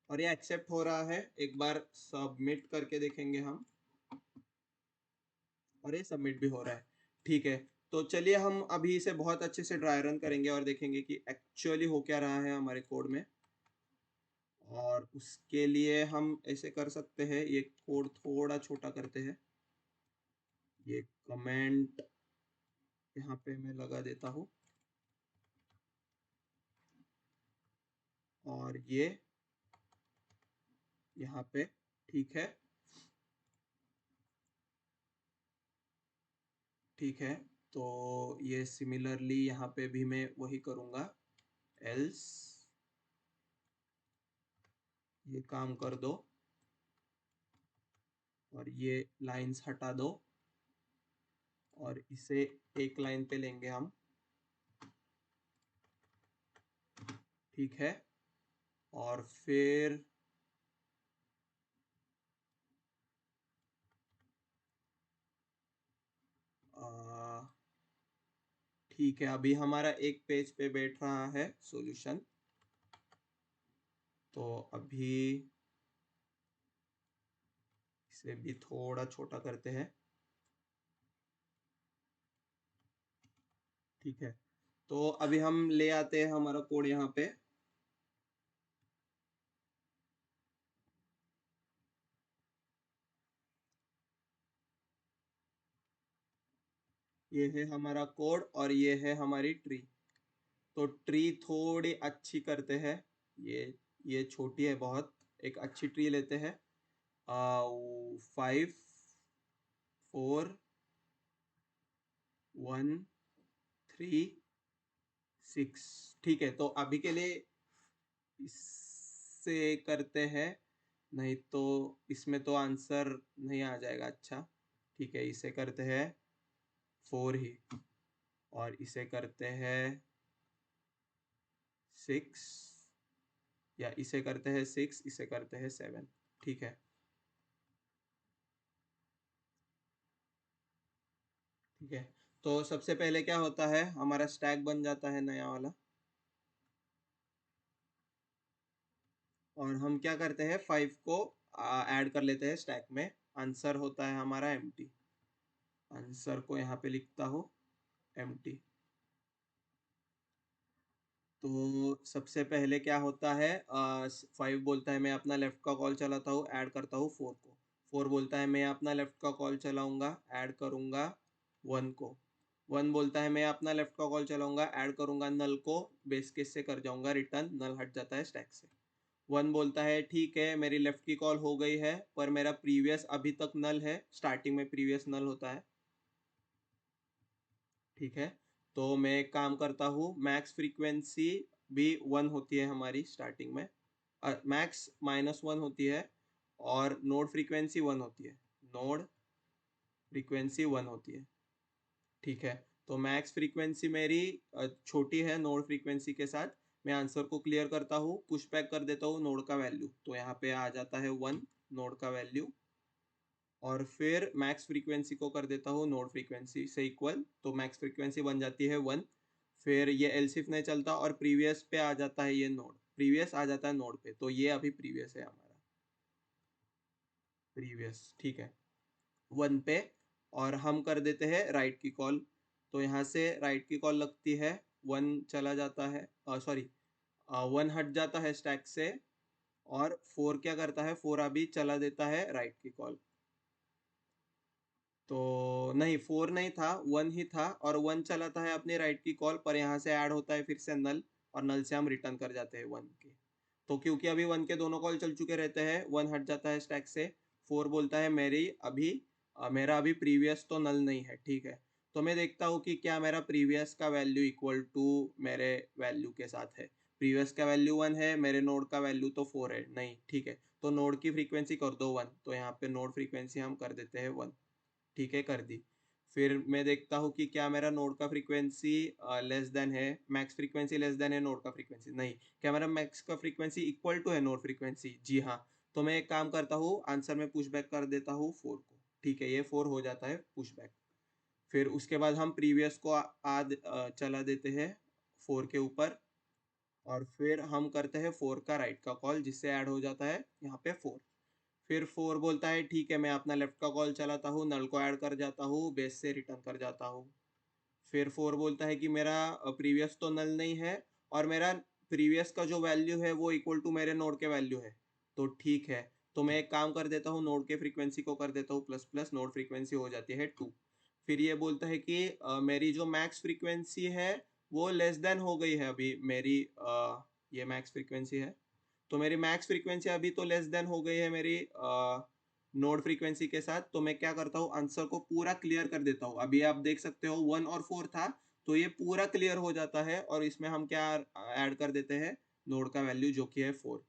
और ये एक्सेप्ट हो रहा है। एक बार सबमिट करके देखेंगे हम, और ये सबमिट भी हो रहा है। ठीक है, तो चलिए हम अभी इसे बहुत अच्छे से ड्राई रन करेंगे और देखेंगे कि एक्चुअली हो क्या रहा है हमारे कोड में। और उसके लिए हम ऐसे कर सकते हैं, ये कोड थोड़ा छोटा करते हैं, ये कमेंट यहाँ पे मैं लगा देता हूँ, और ये यहाँ पे। ठीक है, ठीक है, तो ये सिमिलरली यहाँ पे भी मैं वही करूँगा, एल्स ये काम कर दो और ये लाइंस हटा दो, और इसे एक लाइन पे लेंगे हम। ठीक है, और फिर ठीक है, अभी हमारा एक पेज पे बैठ रहा है सॉल्यूशन। तो अभी इसे भी थोड़ा छोटा करते हैं। ठीक है, तो अभी हम ले आते हैं हमारा कोड यहाँ पे। ये है हमारा कोड और ये है हमारी ट्री। तो ट्री थोड़ी अच्छी करते हैं, ये छोटी है बहुत, एक अच्छी ट्री लेते हैं। 5 4 1 3 6। ठीक है, तो अभी के लिए इससे करते हैं, नहीं तो इसमें तो आंसर नहीं आ जाएगा अच्छा। ठीक है, इसे करते हैं 4 ही, और इसे करते हैं 6, या इसे करते हैं 6, इसे करते हैं 7। ठीक है, ठीक है। तो सबसे पहले क्या होता है, हमारा स्टैक बन जाता है नया वाला, और हम क्या करते हैं 5 को ऐड कर लेते हैं स्टैक में। आंसर होता है हमारा एम्प्टी। आंसर को यहाँ पे लिखता हूँ एम्प्टी। तो सबसे पहले क्या होता है, 5 बोलता है मैं अपना लेफ्ट का कॉल चलाता हूँ, ऐड करता हूँ 4 को। 4 बोलता है मैं अपना लेफ्ट का कॉल चलाऊंगा, ऐड करूंगा 1 को। 1 बोलता है मैं अपना लेफ्ट का कॉल चलाऊंगा, ऐड करूंगा नल को, बेस केस से कर जाऊंगा रिटर्न, नल हट जाता है स्टैक से। 1 बोलता है ठीक है मेरी लेफ्ट की कॉल हो गई है, पर मेरा प्रीवियस अभी तक नल है, स्टार्टिंग में प्रीवियस नल होता है। ठीक है, तो मैं एक काम करता हूँ, मैक्स फ्रीक्वेंसी भी 1 होती है हमारी स्टार्टिंग में, मैक्स -1 होती है, और नोड फ्रीक्वेंसी 1 होती है। नोड फ्रीक्वेंसी 1 होती है। ठीक है, तो मैक्स फ्रीक्वेंसी मेरी छोटी है नोड फ्रीक्वेंसी के साथ। मैं आंसर को क्लियर करता हूँ, पुश बैक कर देता हूँ नोड का वैल्यू, तो यहाँ पे आ जाता है 1 नोड का वैल्यू। और फिर मैक्स फ्रीक्वेंसी को कर देता हूँ नोड फ्रीक्वेंसी से इक्वल, तो मैक्स फ्रीक्वेंसी बन जाती है 1। फिर ये एलसिफ नहीं चलता और प्रीवियस पे आ जाता है, ये नोड प्रीवियस आ जाता है नोड पे, तो ये अभी प्रीवियस है हमारा, प्रीवियस। ठीक है, 1 पे। और हम कर देते हैं राइट की कॉल, तो यहाँ से राइट की कॉल लगती है, 1 चला जाता है, सॉरी 1 हट जाता है स्टैक से, और 4 क्या करता है, 4 अभी चला देता है राइट की कॉल। तो नहीं, 4 नहीं था, 1 ही था, और 1 चलाता है अपने राइट की कॉल, पर यहाँ से ऐड होता है फिर से नल, और नल से हम रिटर्न कर जाते हैं 1 के। तो क्योंकि अभी 1 के दोनों कॉल चल चुके रहते हैं, 1 हट जाता है स्टैक से। 4 बोलता है मेरा अभी प्रीवियस तो नल नहीं है। ठीक है, तो मैं देखता हूँ कि क्या मेरा प्रीवियस का वैल्यू इक्वल टू मेरे वैल्यू के साथ है। प्रीवियस का वैल्यू 1 है, मेरे नोड का वैल्यू तो 4 है, नहीं। ठीक है, तो नोड की फ्रीक्वेंसी कर दो 1, तो यहाँ पे नोड फ्रीक्वेंसी हम कर देते हैं 1। ठीक है, कर दी। फिर मैं देखता हूँ कि क्या मेरा नोड का फ्रीक्वेंसी लेस देन है, मैक्स फ्रीक्वेंसी लेस देन है नोड का फ्रीक्वेंसी, नहीं। क्या मेरा मैक्स का फ्रीक्वेंसी इक्वल टू है नोड फ्रीक्वेंसी, जी हाँ। तो मैं एक काम करता हूँ, आंसर में पुश बैक कर देता हूँ 4 को। ठीक है, ये 4 हो जाता है पुश बैक। फिर उसके बाद हम प्रीवियस को चला देते हैं 4 के ऊपर, और फिर हम करते हैं 4 का राइट का कॉल, जिससे ऐड हो जाता है यहाँ पे 4। फिर 4 बोलता है ठीक है मैं अपना लेफ्ट का कॉल चलाता हूँ, नल को ऐड कर जाता हूँ, बेस से रिटर्न कर जाता हूँ। फिर 4 बोलता है कि मेरा प्रीवियस तो नल नहीं है, और मेरा प्रीवियस का जो वैल्यू है वो इक्वल टू मेरे नोड के वैल्यू है। तो ठीक है, तो मैं एक काम कर देता हूँ, नोड के फ्रीक्वेंसी को कर देता हूँ प्लस प्लस, नोड फ्रीक्वेंसी हो जाती है 2। फिर ये बोलता है कि मेरी जो मैक्स फ्रीक्वेंसी है वो लेस देन हो गई है अभी मेरी, ये मैक्स फ्रीक्वेंसी है, तो मेरी मैक्स फ्रीक्वेंसी अभी तो लेस देन हो गई है मेरी नोड फ्रीक्वेंसी के साथ। तो मैं क्या करता हूँ, आंसर को पूरा क्लियर कर देता हूँ। अभी आप देख सकते हो 1 और 4 था, तो ये पूरा क्लियर हो जाता है, और इसमें हम क्या ऐड कर देते हैं, नोड का वैल्यू जो कि है 4।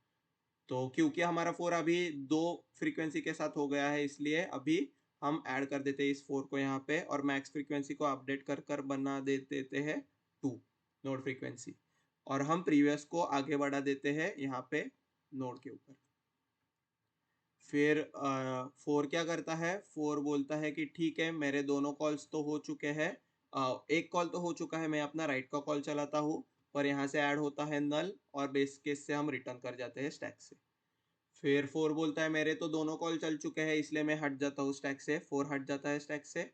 तो क्योंकि हमारा 4 अभी दो फ्रीक्वेंसी के साथ हो गया है, इसलिए अभी हम ऐड कर देते हैं इस 4 को यहाँ पे, और मैक्स फ्रीक्वेंसी को अपडेट कर कर बना देते हैं 2 नोड फ्रीक्वेंसी, और हम प्रीवियस को आगे बढ़ा देते हैं यहाँ पे नोड के ऊपर। फिर 4 क्या करता है, 4 बोलता है कि ठीक है मेरे दोनों कॉल्स तो हो चुके हैं, एक कॉल तो हो चुका है, मैं अपना राइट का कॉल चलाता हूँ, पर यहाँ से ऐड होता है नल, और बेस केस से हम रिटर्न कर जाते हैं स्टैक से। फिर 4 बोलता है मेरे तो दोनों कॉल चल चुके हैं, इसलिए मैं हट जाता हूँ स्टैक से, 4 हट जाता है स्टैक से।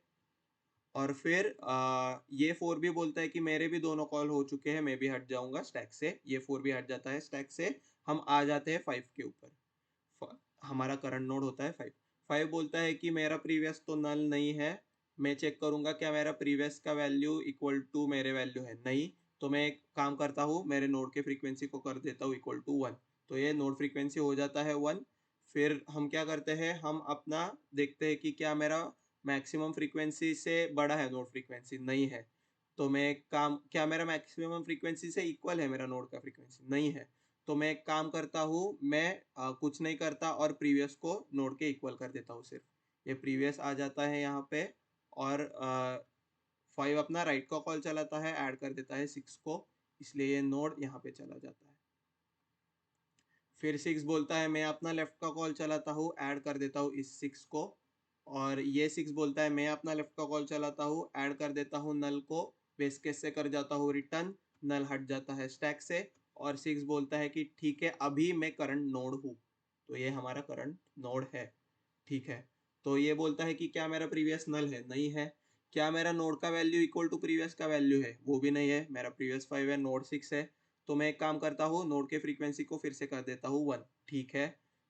और फिर ये 4 भी बोलता है कि मेरे भी दोनों कॉल हो चुके हैं, मैं भी हट जाऊंगा स्टैक से, ये 4 भी हट जाता है स्टैक से। हम आ जाते हैं 5 के ऊपर। हमारा करंट नोड होता है 5। 5 बोलता है कि मेरा प्रीवियस तो नल नहीं है, मैं चेक करूंगा क्या मेरा प्रीवियस का वैल्यू इक्वल टू मेरे वैल्यू है, नहीं। तो मैं एक काम करता हूँ, मेरे नोड के फ्रीक्वेंसी को कर देता हूँ इक्वल टू 1, तो ये नोड फ्रीक्वेंसी हो जाता है 1। फिर हम क्या करते हैं, हम अपना देखते हैं कि क्या मेरा मैक्सिमम फ्रीक्वेंसी से बड़ा है नोड फ्रीक्वेंसी, नहीं है। तो मैं एक काम, क्या मेरा मैक्सिमम फ्रीक्वेंसी से इक्वल है मेरा नोड का फ्रीक्वेंसी, नहीं है। तो मैं एक काम करता हूँ, मैं कुछ नहीं करता और प्रीवियस को नोड के इक्वल कर देता हूँ सिर्फ। ये प्रीवियस आ जाता है यहाँ पे, और 5 अपना राइट का कॉल चलाता है, ऐड कर देता है 6 को, इसलिए ये नोड यहाँ पे चला जाता है। फिर 6 बोलता है मैं अपना लेफ्ट का कॉल चलाता हूँ, ऐड कर देता हूँ इस 6 को, और ये 6 बोलता है मैं अपना लेफ्ट का कॉल चलाता हूँ, ऐड कर देता हूँ नल को, बेस केस से कर जाता हूँ रिटर्न, नल हट जाता है स्टैक से, और 6 बोलता है कि ठीक है अभी मैं करंट नोड हूँ, तो ये हमारा करंट नोड है। ठीक है, तो ये बोलता है कि क्या मेरा प्रीवियस नल है, नहीं है। क्या मेरा नोड का वैल्यू इक्वल टू प्रीवियस का वैल्यू है, वो भी नहीं है, मेरा प्रीवियस 5 है, नोड 6 है। तो मैं एक काम करता हूँ, नोड के फ्रीक्वेंसी को फिर से कर देता हूँ 1। ठीक है,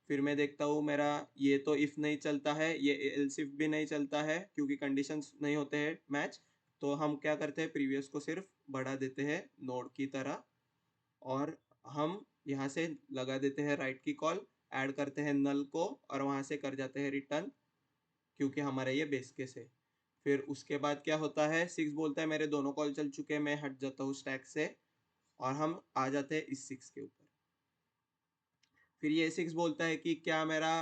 फिर मैं देखता हूँ मेरा ये तो इफ नहीं चलता है, ये एल्स इफ भी नहीं चलता है क्योंकि कंडीशंस नहीं होते हैं मैच। तो हम क्या करते हैं, प्रीवियस को सिर्फ बढ़ा देते हैं नोड की तरह, और हम यहाँ से लगा देते हैं राइट की कॉल, ऐड करते हैं नल को, और वहाँ से कर जाते हैं रिटर्न, क्योंकि हमारा ये बेस केस है। फिर उसके बाद क्या होता है, 6 बोलता है मेरे दोनों कॉल चल चुके हैं, मैं हट जाता हूँ स्टैक से, और हम आ जाते हैं इस 6 के ऊपर। फिर ये 6 बोलता है कि क्या मेरा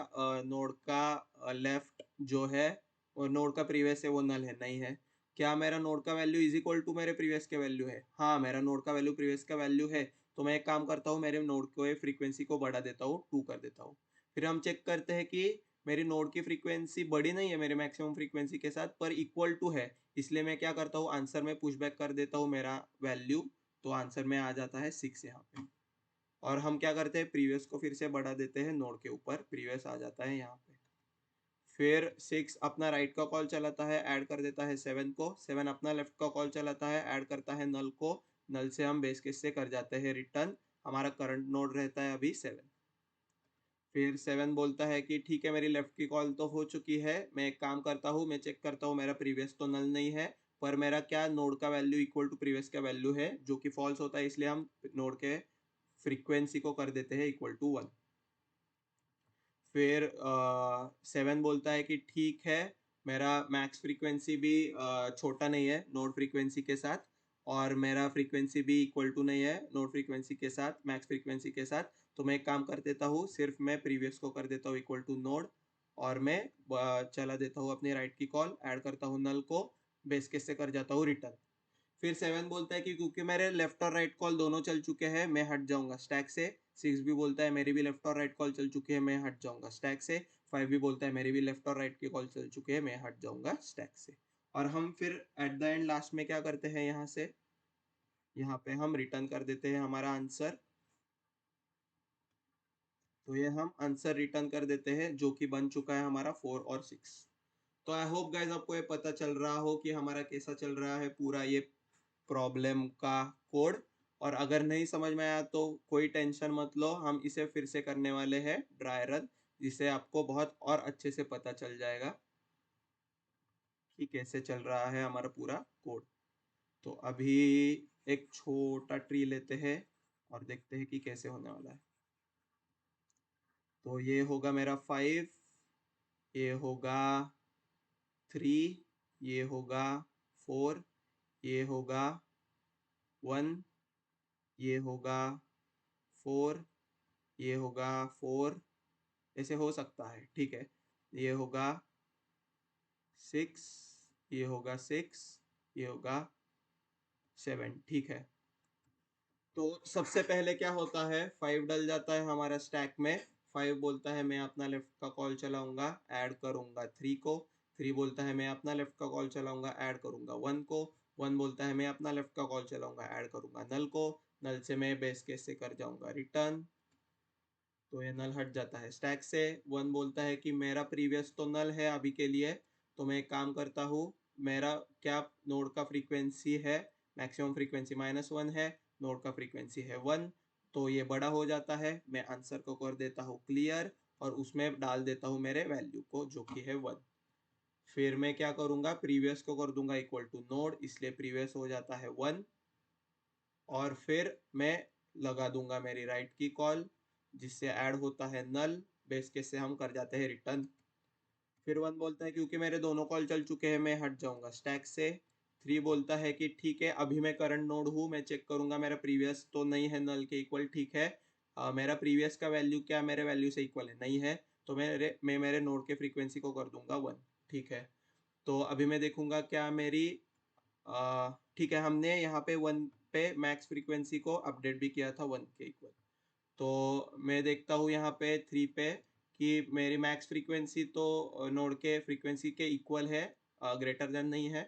नोड का लेफ्ट जो है और नोड का प्रीवियस है वो नल है, नहीं है। क्या मेरा नोड का वैल्यू इज इक्वल टू मेरे प्रीवियस के वैल्यू है, हाँ मेरा नोड का वैल्यू प्रीवियस का वैल्यू है। तो मैं एक काम करता हूँ, मेरे नोड को फ्रीक्वेंसी को बढ़ा देता हूँ, 2 कर देता हूँ। फिर हम चेक करते हैं कि मेरी नोड की फ्रीक्वेंसी बड़ी नहीं है मेरे मैक्सिमम फ्रीक्वेंसी के साथ, पर इक्वल टू है, इसलिए मैं क्या करता हूँ, आंसर में पुश बैक कर देता हूँ मेरा वैल्यू, तो आंसर में आ जाता है 6 यहाँ पे। और हम क्या करते हैं, प्रीवियस को फिर से बढ़ा देते हैं नोड के ऊपर, प्रीवियस आ जाता है यहाँ पे। फिर 6 अपना राइट का कॉल चलाता है, ऐड कर देता है 7 को, 7 अपना लेफ्ट का कॉल चलाता है, ऐड करता है नल को, नल से हम बेस केस से कर जाते हैं रिटर्न, हमारा करंट नोड रहता है अभी 7। फिर 7 बोलता है कि ठीक है मेरी लेफ्ट की कॉल तो हो चुकी है, मैं एक काम करता हूँ, मैं चेक करता हूँ मेरा प्रीवियस तो नल नहीं है, पर मेरा क्या नोड का वैल्यू इक्वल टू प्रीवियस का वैल्यू है, जो कि फॉल्स होता है, इसलिए हम नोड के फ्रीक्वेंसी को कर देते हैं इक्वल टू 1। फिर 7 बोलता है कि ठीक है मेरा मैक्स फ्रीक्वेंसी भी छोटा नहीं है नोड फ्रीक्वेंसी के साथ, और मेरा फ्रीक्वेंसी भी इक्वल टू नहीं है नोड फ्रीक्वेंसी के साथ, मैक्स फ्रीक्वेंसी के साथ। तो मैं एक काम कर देता हूँ, सिर्फ मैं प्रीवियस को कर देता हूँ इक्वल टू नोड, और मैं चला देता हूँ अपनी राइट की कॉल, ऐड करता हूँ नल को, बेस केस से कर जाता हूँ रिटर्न। फिर 7 बोलता है कि क्योंकि मेरे लेफ्ट और राइट कॉल दोनों चल चुके हैं, मैं हट जाऊंगा स्टैक से। 6 भी बोलता है मेरी भी लेफ्ट और राइट कॉल चल चुकी है, मैं हट जाऊंगा स्टैक से। 5 भी बोलता है मेरी भी लेफ्ट और राइट की कॉल चल चुके हैं, मैं हट जाऊंगा स्टैक से। और हम फिर एट द एंड लास्ट में क्या करते हैं, यहाँ से यहाँ पे हम रिटर्न कर देते हैं हमारा आंसर। तो ये हम आंसर रिटर्न कर देते हैं, जो कि बन चुका है हमारा 4 और 6। तो आई होप गाइज आपको ये पता चल रहा हो कि हमारा कैसा चल रहा है पूरा ये प्रॉब्लम का कोड। और अगर नहीं समझ में आया तो कोई टेंशन मत लो, हम इसे फिर से करने वाले हैं ड्राई रन, जिससे आपको बहुत और अच्छे से पता चल जाएगा कि कैसे चल रहा है हमारा पूरा कोड। तो अभी एक छोटा ट्री लेते हैं और देखते हैं कि कैसे होने वाला है। तो ये होगा मेरा 5, ये होगा 3, ये होगा 4, ये होगा 1, ये होगा 4, ये होगा 4, ऐसे हो सकता है, ठीक है। ये होगा 6, ये होगा 6, ये होगा 7, ठीक है। तो सबसे पहले क्या होता है, 5 डल जाता है हमारा स्टैक में। 5 बोलता है मैं अपना लेफ्ट का कॉल चलाऊंगा, ऐड करूंगा 3 को। 3 बोलता है मैं अपना लेफ्ट का कॉल चलाऊंगा, ऐड करूंगा 1 को। 1 बोलता है मैं अपना लेफ्ट का कॉल चलाऊंगा, ऐड करूंगा नल को। नल से मैं बेस केस से कर जाऊंगा रिटर्न, तो ये नल हट जाता है स्टैक से। 1 बोलता है कि मेरा प्रीवियस तो नल है अभी के लिए, तो मैं एक काम करता हूँ, मेरा क्या नोड का फ्रीक्वेंसी है, मैक्सिमम फ्रीक्वेंसी -1 है, नोड का फ्रीक्वेंसी है 1, तो ये बड़ा हो जाता है। मैं आंसर को कर देता हूँ क्लियर, और उसमें डाल देता हूँ मेरे वैल्यू को, जो कि है 1। फिर मैं क्या करूँगा, प्रीवियस को कर दूंगा इक्वल टू नोड, इसलिए प्रीवियस हो जाता है 1। और फिर मैं लगा दूंगा मेरी राइट की कॉल, जिससे ऐड होता है नल, बेस केस से हम कर जाते हैं रिटर्न। फिर 1 बोलता है क्योंकि मेरे दोनों कॉल चल चुके हैं, मैं हट जाऊंगा स्टैक से। 3 बोलता है कि ठीक है अभी मैं करंट नोड हूँ, मैं चेक करूंगा मेरा प्रीवियस तो नहीं है नल के इक्वल, ठीक है। मेरा प्रीवियस का वैल्यू क्या मेरे वैल्यू से इक्वल है, नहीं है, तो मैं मेरे नोड के फ्रीक्वेंसी को कर दूंगा 1, ठीक है। तो अभी मैं देखूंगा क्या मेरी ठीक है, हमने यहाँ पे 1 पे मैक्स फ्रीक्वेंसी को अपडेट भी किया था 1 के इक्वल। तो मैं देखता हूँ यहाँ पे 3 पे कि मेरी मैक्स फ्रीक्वेंसी तो नोड के फ्रीक्वेंसी के इक्वल है, ग्रेटर देन नहीं है।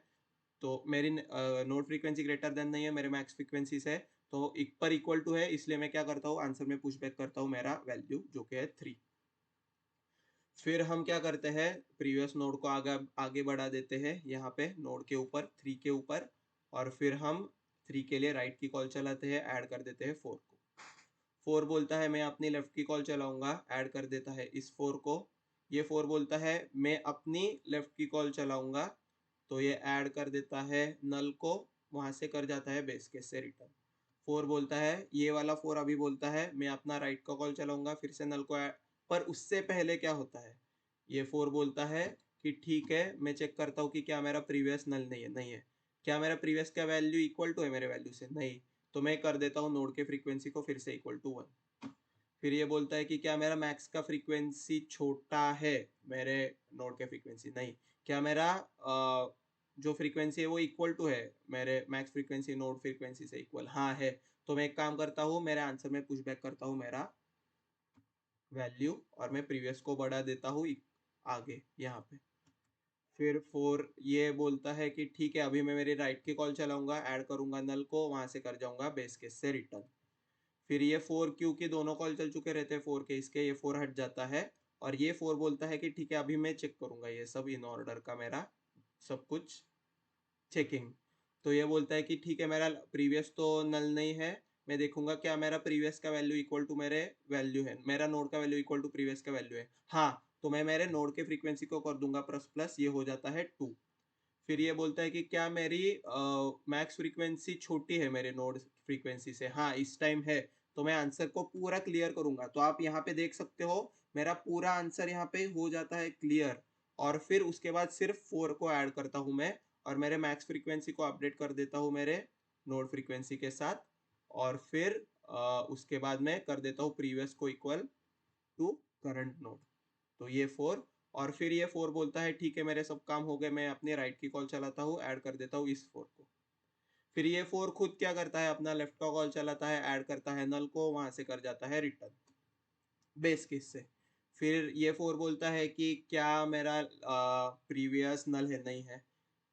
तो मेरी नोड फ्रीक्वेंसी ग्रेटर देन नहीं है मेरे मैक्स फ्रीक्वेंसी से, तो पर इक्वल टू है, इसलिए मैं क्या करता हूँ आंसर में पुश बैक करता हूँ मेरा वैल्यू जो कि है 3। फिर हम क्या करते हैं, प्रीवियस नोड को आगे आगे बढ़ा देते हैं यहाँ पे नोड के ऊपर 3 के ऊपर, और फिर हम 3 के लिए राइट की कॉल चलाते हैं, ऐड कर देते हैं 4 को। 4 बोलता है मैं अपनी लेफ्ट की कॉल चलाऊंगा, ऐड कर देता है इस 4 को। ये 4 बोलता है मैं अपनी लेफ्ट की कॉल चलाऊंगा, तो ये ऐड कर देता है नल को, वहां से कर जाता है बेस केस से रिटर्न। 4 बोलता है, ये वाला 4 अभी बोलता है मैं अपना राइट का कॉल चलाऊंगा, फिर से नल को ऐड, पर उससे पहले क्या होता है, ये 4 बोलता है कि ठीक है मैं चेक करता हूँ कि क्या मेरा प्रीवियस नल नहीं है, नहीं है। क्या मेरा प्रीवियस का वैल्यू इक्वल टू है मेरे वैल्यू से, नहीं। तो मैं कर देता हूँ नोड के फ्रीक्वेंसी को फिर से इक्वल टू 1। फिर ये बोलता है कि क्या मेरा मैक्स का फ्रीक्वेंसी छोटा है मेरे नोड के फ्रीक्वेंसी, नहीं। क्या मेरा जो फ्रीक्वेंसी है वो इक्वल टू है मेरे मैक्स फ्रीक्वेंसी नोड फ्रीक्वेंसी से इक्वल, हाँ है। तो मैं एक काम करता हूँ, मेरे आंसर में पुश बैक करता हूँ मेरा वैल्यू, और मैं प्रीवियस को बढ़ा देता हूँ आगे यहाँ पे। फिर 4 ये बोलता है कि ठीक है अभी मैं मेरी राइट की कॉल चलाऊंगा, ऐड करूंगा नल को, वहां से कर जाऊंगा बेस केस से रिटर्न। फिर ये 4 क्योंकि दोनों कॉल चल चुके रहते हैं 4 के इसके, ये 4 हट जाता है, और ये 4 बोलता है कि ठीक है अभी मैं चेक करूंगा ये सब इन ऑर्डर का मेरा सब कुछ चेकिंग। तो ये बोलता है कि ठीक है मेरा प्रीवियस तो नल नहीं है, मैं देखूंगा क्या मेरा प्रीवियस का वैल्यू इक्वल टू मेरे वैल्यू है, मेरा नोड का वैल्यू इक्वल टू प्रीवियस का वैल्यू है, हाँ। तो मैं मेरे नोड के फ्रीक्वेंसी को कर दूंगा प्लस प्लस, ये हो जाता है 2। फिर ये बोलता है कि क्या मेरी मैक्स फ्रीक्वेंसी छोटी है मेरे नोड फ्रीक्वेंसी से, हाँ इस टाइम है। तो मैं आंसर को पूरा क्लियर करूंगा, तो आप यहाँ पे देख सकते हो मेरा पूरा आंसर यहाँ पे हो जाता है क्लियर। और फिर उसके बाद सिर्फ 4 को ऐड करता हूँ मैं, और मेरे मैक्स फ्रीक्वेंसी को अपडेट कर देता हूँ मेरे नोड फ्रीक्वेंसी के साथ, और फिर उसके बाद मैं कर देता हूँ प्रीवियस को इक्वल टू करंट नोड। तो ये 4, और फिर ये 4 बोलता है ठीक है मेरे सब काम हो गए, मैं अपने राइट की कॉल चलाता हूँ, ऐड कर देता हूँ इस 4 को। फिर ये 4 खुद क्या करता है, अपना लेफ्ट का कॉल चलाता है, ऐड करता है नल को, वहां से कर जाता है रिटर्न बेस केस से। फिर ये 4 बोलता है कि क्या मेरा प्रीवियस नल है, नहीं है।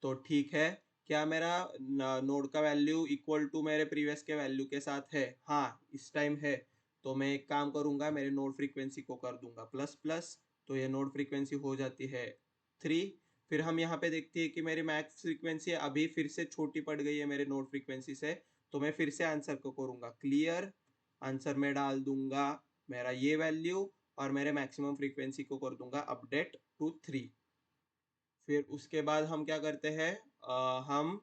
तो ठीक है, क्या मेरा नोड का वैल्यू इक्वल टू मेरे प्रीवियस के वैल्यू के साथ है, हाँ इस टाइम है। तो मैं एक काम करूंगा, मेरे नोड फ्रीक्वेंसी को कर दूंगा प्लस प्लस, तो ये नोड फ्रीक्वेंसी हो जाती है 3। फिर हम यहाँ पे देखते हैं कि मेरी मैक्स फ्रीक्वेंसी अभी फिर से छोटी पड़ गई है मेरे नोड फ्रीक्वेंसी से, तो मैं फिर से आंसर को करूंगा क्लियर, आंसर में डाल दूंगा मेरा ये वैल्यू, और मेरे मैक्सिमम फ्रीक्वेंसी को कर दूंगा अपडेट टू 3। फिर उसके बाद हम क्या करते हैं, हम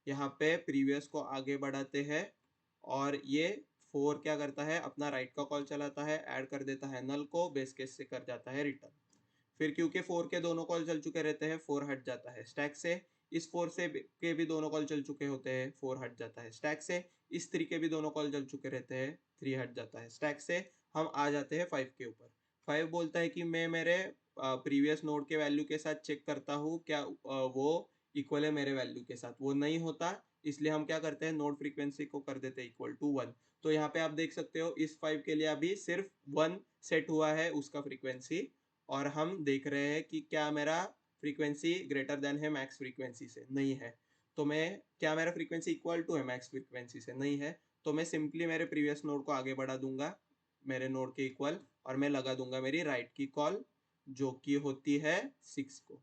यहाँ पे प्रीवियस को आगे बढ़ाते हैं, और ये 4 क्या करता है अपना राइट का कॉल चलाता है, ऐड कर देता है नल को, बेस केस से कर जाता है रिटर्न। फिर क्योंकि 4 के दोनों कॉल चल चुके रहते हैं 4 हट जाता है स्टैक से, इस 4 से के भी दोनों कॉल चल चुके होते हैं 4 हट जाता है स्टैक से, इस 3 के भी दोनों कॉल चल चुके रहते हैं 3 हट जाता है स्टैक से। हम आ जाते हैं 5 के ऊपर। 5 बोलता है कि मैं मेरे प्रीवियस नोड के वैल्यू के साथ चेक करता हूँ क्या वो इक्वल है मेरे वैल्यू के साथ, वो नहीं होता, इसलिए हम क्या करते हैं नोड फ्रीक्वेंसी को कर देते हैं इक्वल टू 1। तो यहाँ पे आप देख सकते हो इस 5 के लिए अभी सिर्फ 1 सेट हुआ है उसका फ्रीक्वेंसी, और हम देख रहे हैं कि क्या मेरा फ्रीक्वेंसी ग्रेटर देन है मैक्स फ्रीक्वेंसी से, नहीं है। तो मैं क्या मेरा फ्रीक्वेंसी इक्वल टू है मैक्स फ्रीक्वेंसी से, नहीं है। तो मैं सिंपली मेरे प्रीवियस नोड को आगे बढ़ा दूंगा मेरे नोड के इक्वल, और मैं लगा दूंगा मेरी राइट की कॉल जो कि होती है 6 को।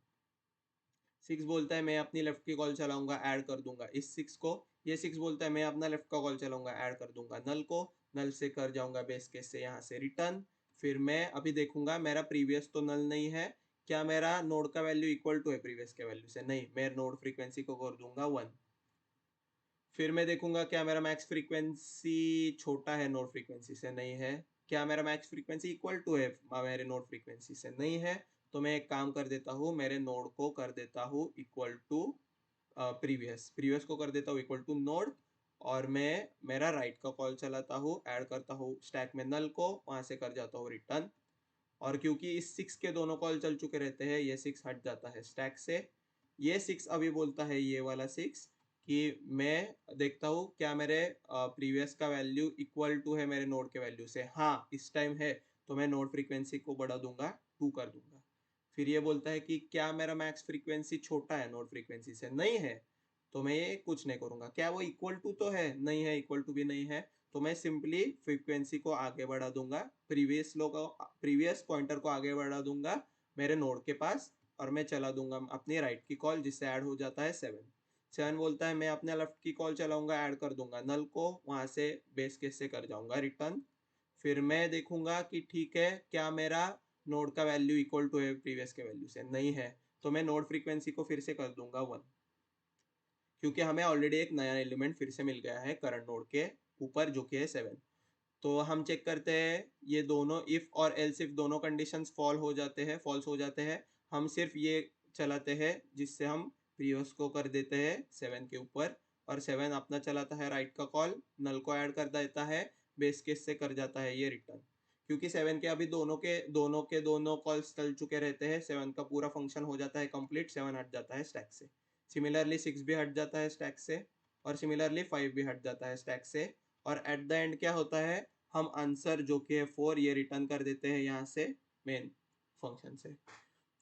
6 बोलता है मैं अपनी लेफ्ट की कॉल चलाऊंगा, ऐड कर दूंगा इस 6 को। ये 6 बोलता है मैं अपना लेफ्ट का कॉल चलाऊंगा, ऐड कर दूंगा नल को, नल से कर जाऊंगा बेस केस से यहाँ से रिटर्न। फिर मैं अभी देखूंगा मेरा प्रीवियस तो नल नहीं है, क्या मेरा नोड का वैल्यू इक्वल टू है प्रीवियस के वैल्यू से, नहीं। मैं नोड फ्रीक्वेंसी को कर दूंगा 1। फिर मैं देखूंगा क्या मेरा मैक्स फ्रीक्वेंसी छोटा है नोड फ्रीक्वेंसी से, नहीं है। क्या मेरा मैक्स फ्रीक्वेंसी इक्वल टू है मेरे नोड फ्रीक्वेंसी से, नहीं है। तो मैं एक काम कर देता हूँ, मेरे नोड को कर देता हूँ इक्वल टू प्रीवियस, प्रीवियस को कर देता हूँ इक्वल टू नोड, और मैं मेरा राइट का कॉल चलाता हूँ, ऐड करता हूँ स्टैक में नल को, वहां से कर जाता हूँ रिटर्न। और क्योंकि इस 6 के दोनों कॉल चल चुके रहते हैं, ये 6 हट जाता है स्टैक से। ये 6 अभी बोलता है ये वाला 6 कि मैं देखता हूँ क्या मेरे प्रीवियस का वैल्यू इक्वल टू है मेरे नोड के वैल्यू से। हाँ इस टाइम है, तो मैं नोड फ्रीक्वेंसी को बढ़ा दूंगा, 2 कर दूंगा। फिर ये बोलता है कि क्या मेरा मैक्स फ्रीक्वेंसी छोटा है नोड फ्रीक्वेंसी से, नहीं है, तो मैं ये कुछ नहीं करूंगा। क्या वो इक्वल टू तो है, नहीं है, इक्वल टू भी नहीं है, तो मैं सिंपली फ्रीक्वेंसी को आगे बढ़ा दूंगा, प्रीवियस पॉइंटर को आगे बढ़ा दूंगा मेरे नोड के पास, और मैं चला दूंगा अपनी राइट की कॉल, जिससे ऐड हो जाता है 7 बोलता है मैं अपने लेफ्ट की कॉल चलाऊंगा, ऐड कर दूंगा नल को, वहां से बेस केस से कर जाऊंगा रिटर्न। फिर मैं देखूंगा कि ठीक है क्या मेरा नोड का वैल्यू इक्वल टू है प्रीवियस के वैल्यू से, नहीं है, तो मैं नोड फ्रीक्वेंसी को फिर से कर दूंगा 1, क्योंकि हमें ऑलरेडी एक नया एलिमेंट फिर से मिल गया है करंट नोड के ऊपर जो कि है 7। तो हम चेक करते हैं ये दोनों इफ और एल्स इफ दोनों कंडीशंस फॉल्स हो जाते हैं, हम सिर्फ ये चलाते हैं जिससे हम प्रीवियस को कर देते हैं 7 के ऊपर, और 7 अपना चलाता है राइट का कॉल, नल को ऐड कर देता है, बेस केस से कर जाता है ये रिटर्न। क्योंकि 7 के अभी दोनों कॉल्स चल चुके रहते हैं, 7 का पूरा फंक्शन हो जाता है कंप्लीट, 7 हट जाता है स्टैक से। सिमिलरली 6 भी हट जाता है स्टैक से, और सिमिलरली 5 भी हट जाता है स्टैक से, और एट द एंड क्या होता है, हम आंसर जो कि है 4 ये रिटर्न कर देते हैं यहाँ से मेन फंक्शन से।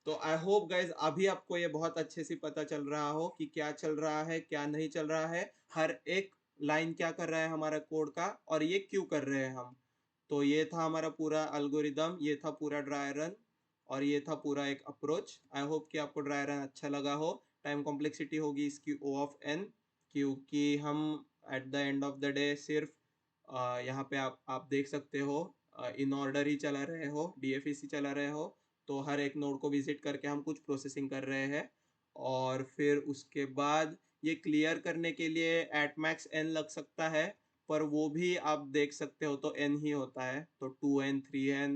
तो आई होप गाइज अभी आपको ये बहुत अच्छे से पता चल रहा हो कि क्या चल रहा है क्या नहीं चल रहा है, हर एक लाइन क्या कर रहा है हमारा कोड का, और ये क्यों कर रहे हैं हम। तो ये था हमारा पूरा अल्गोरिदम, ये था पूरा ड्राई रन, और ये था पूरा एक अप्रोच। आई होप कि आपको ड्राई रन अच्छा लगा हो। टाइम कॉम्प्लेक्सिटी होगी इसकी O ऑफ n, क्योंकि हम at the end of the day सिर्फ यहाँ पे आप देख सकते हो इन ऑर्डर ही चला रहे हो, DFEC चला रहे हो, तो हर एक नोड को विजिट करके हम कुछ प्रोसेसिंग कर रहे हैं, और फिर उसके बाद ये क्लियर करने के लिए एट मैक्स n लग सकता है, पर वो भी आप देख सकते हो तो n ही होता है, तो 2n 3n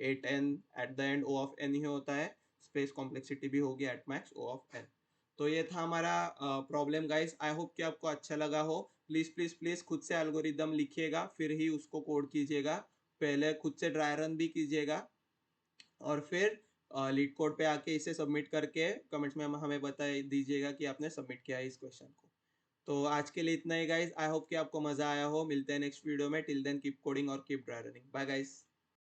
8n at the end O of n ही होता है, स्पेस कॉम्प्लेक्सिटी भी होगी at max O of n। तो ये था हमारा प्रॉब्लम गाइस, आई होप कि आपको अच्छा लगा हो। प्लीज प्लीज प्लीज खुद से एल्गोरिदम लिखिएगा फिर ही उसको कोड कीजिएगा, पहले खुद से ड्राई रन भी कीजिएगा, और फिर लीड कोड पे आके इसे सबमिट करके कमेंट्स में हमें बता दीजिएगा कि आपने सबमिट किया है इस क्वेश्चन को। तो आज के लिए इतना ही गाइस, आई होप कि आपको मजा आया हो। मिलते हैं नेक्स्ट वीडियो में, टिल देन कीप कोडिंग और keep dry running. Bye guys.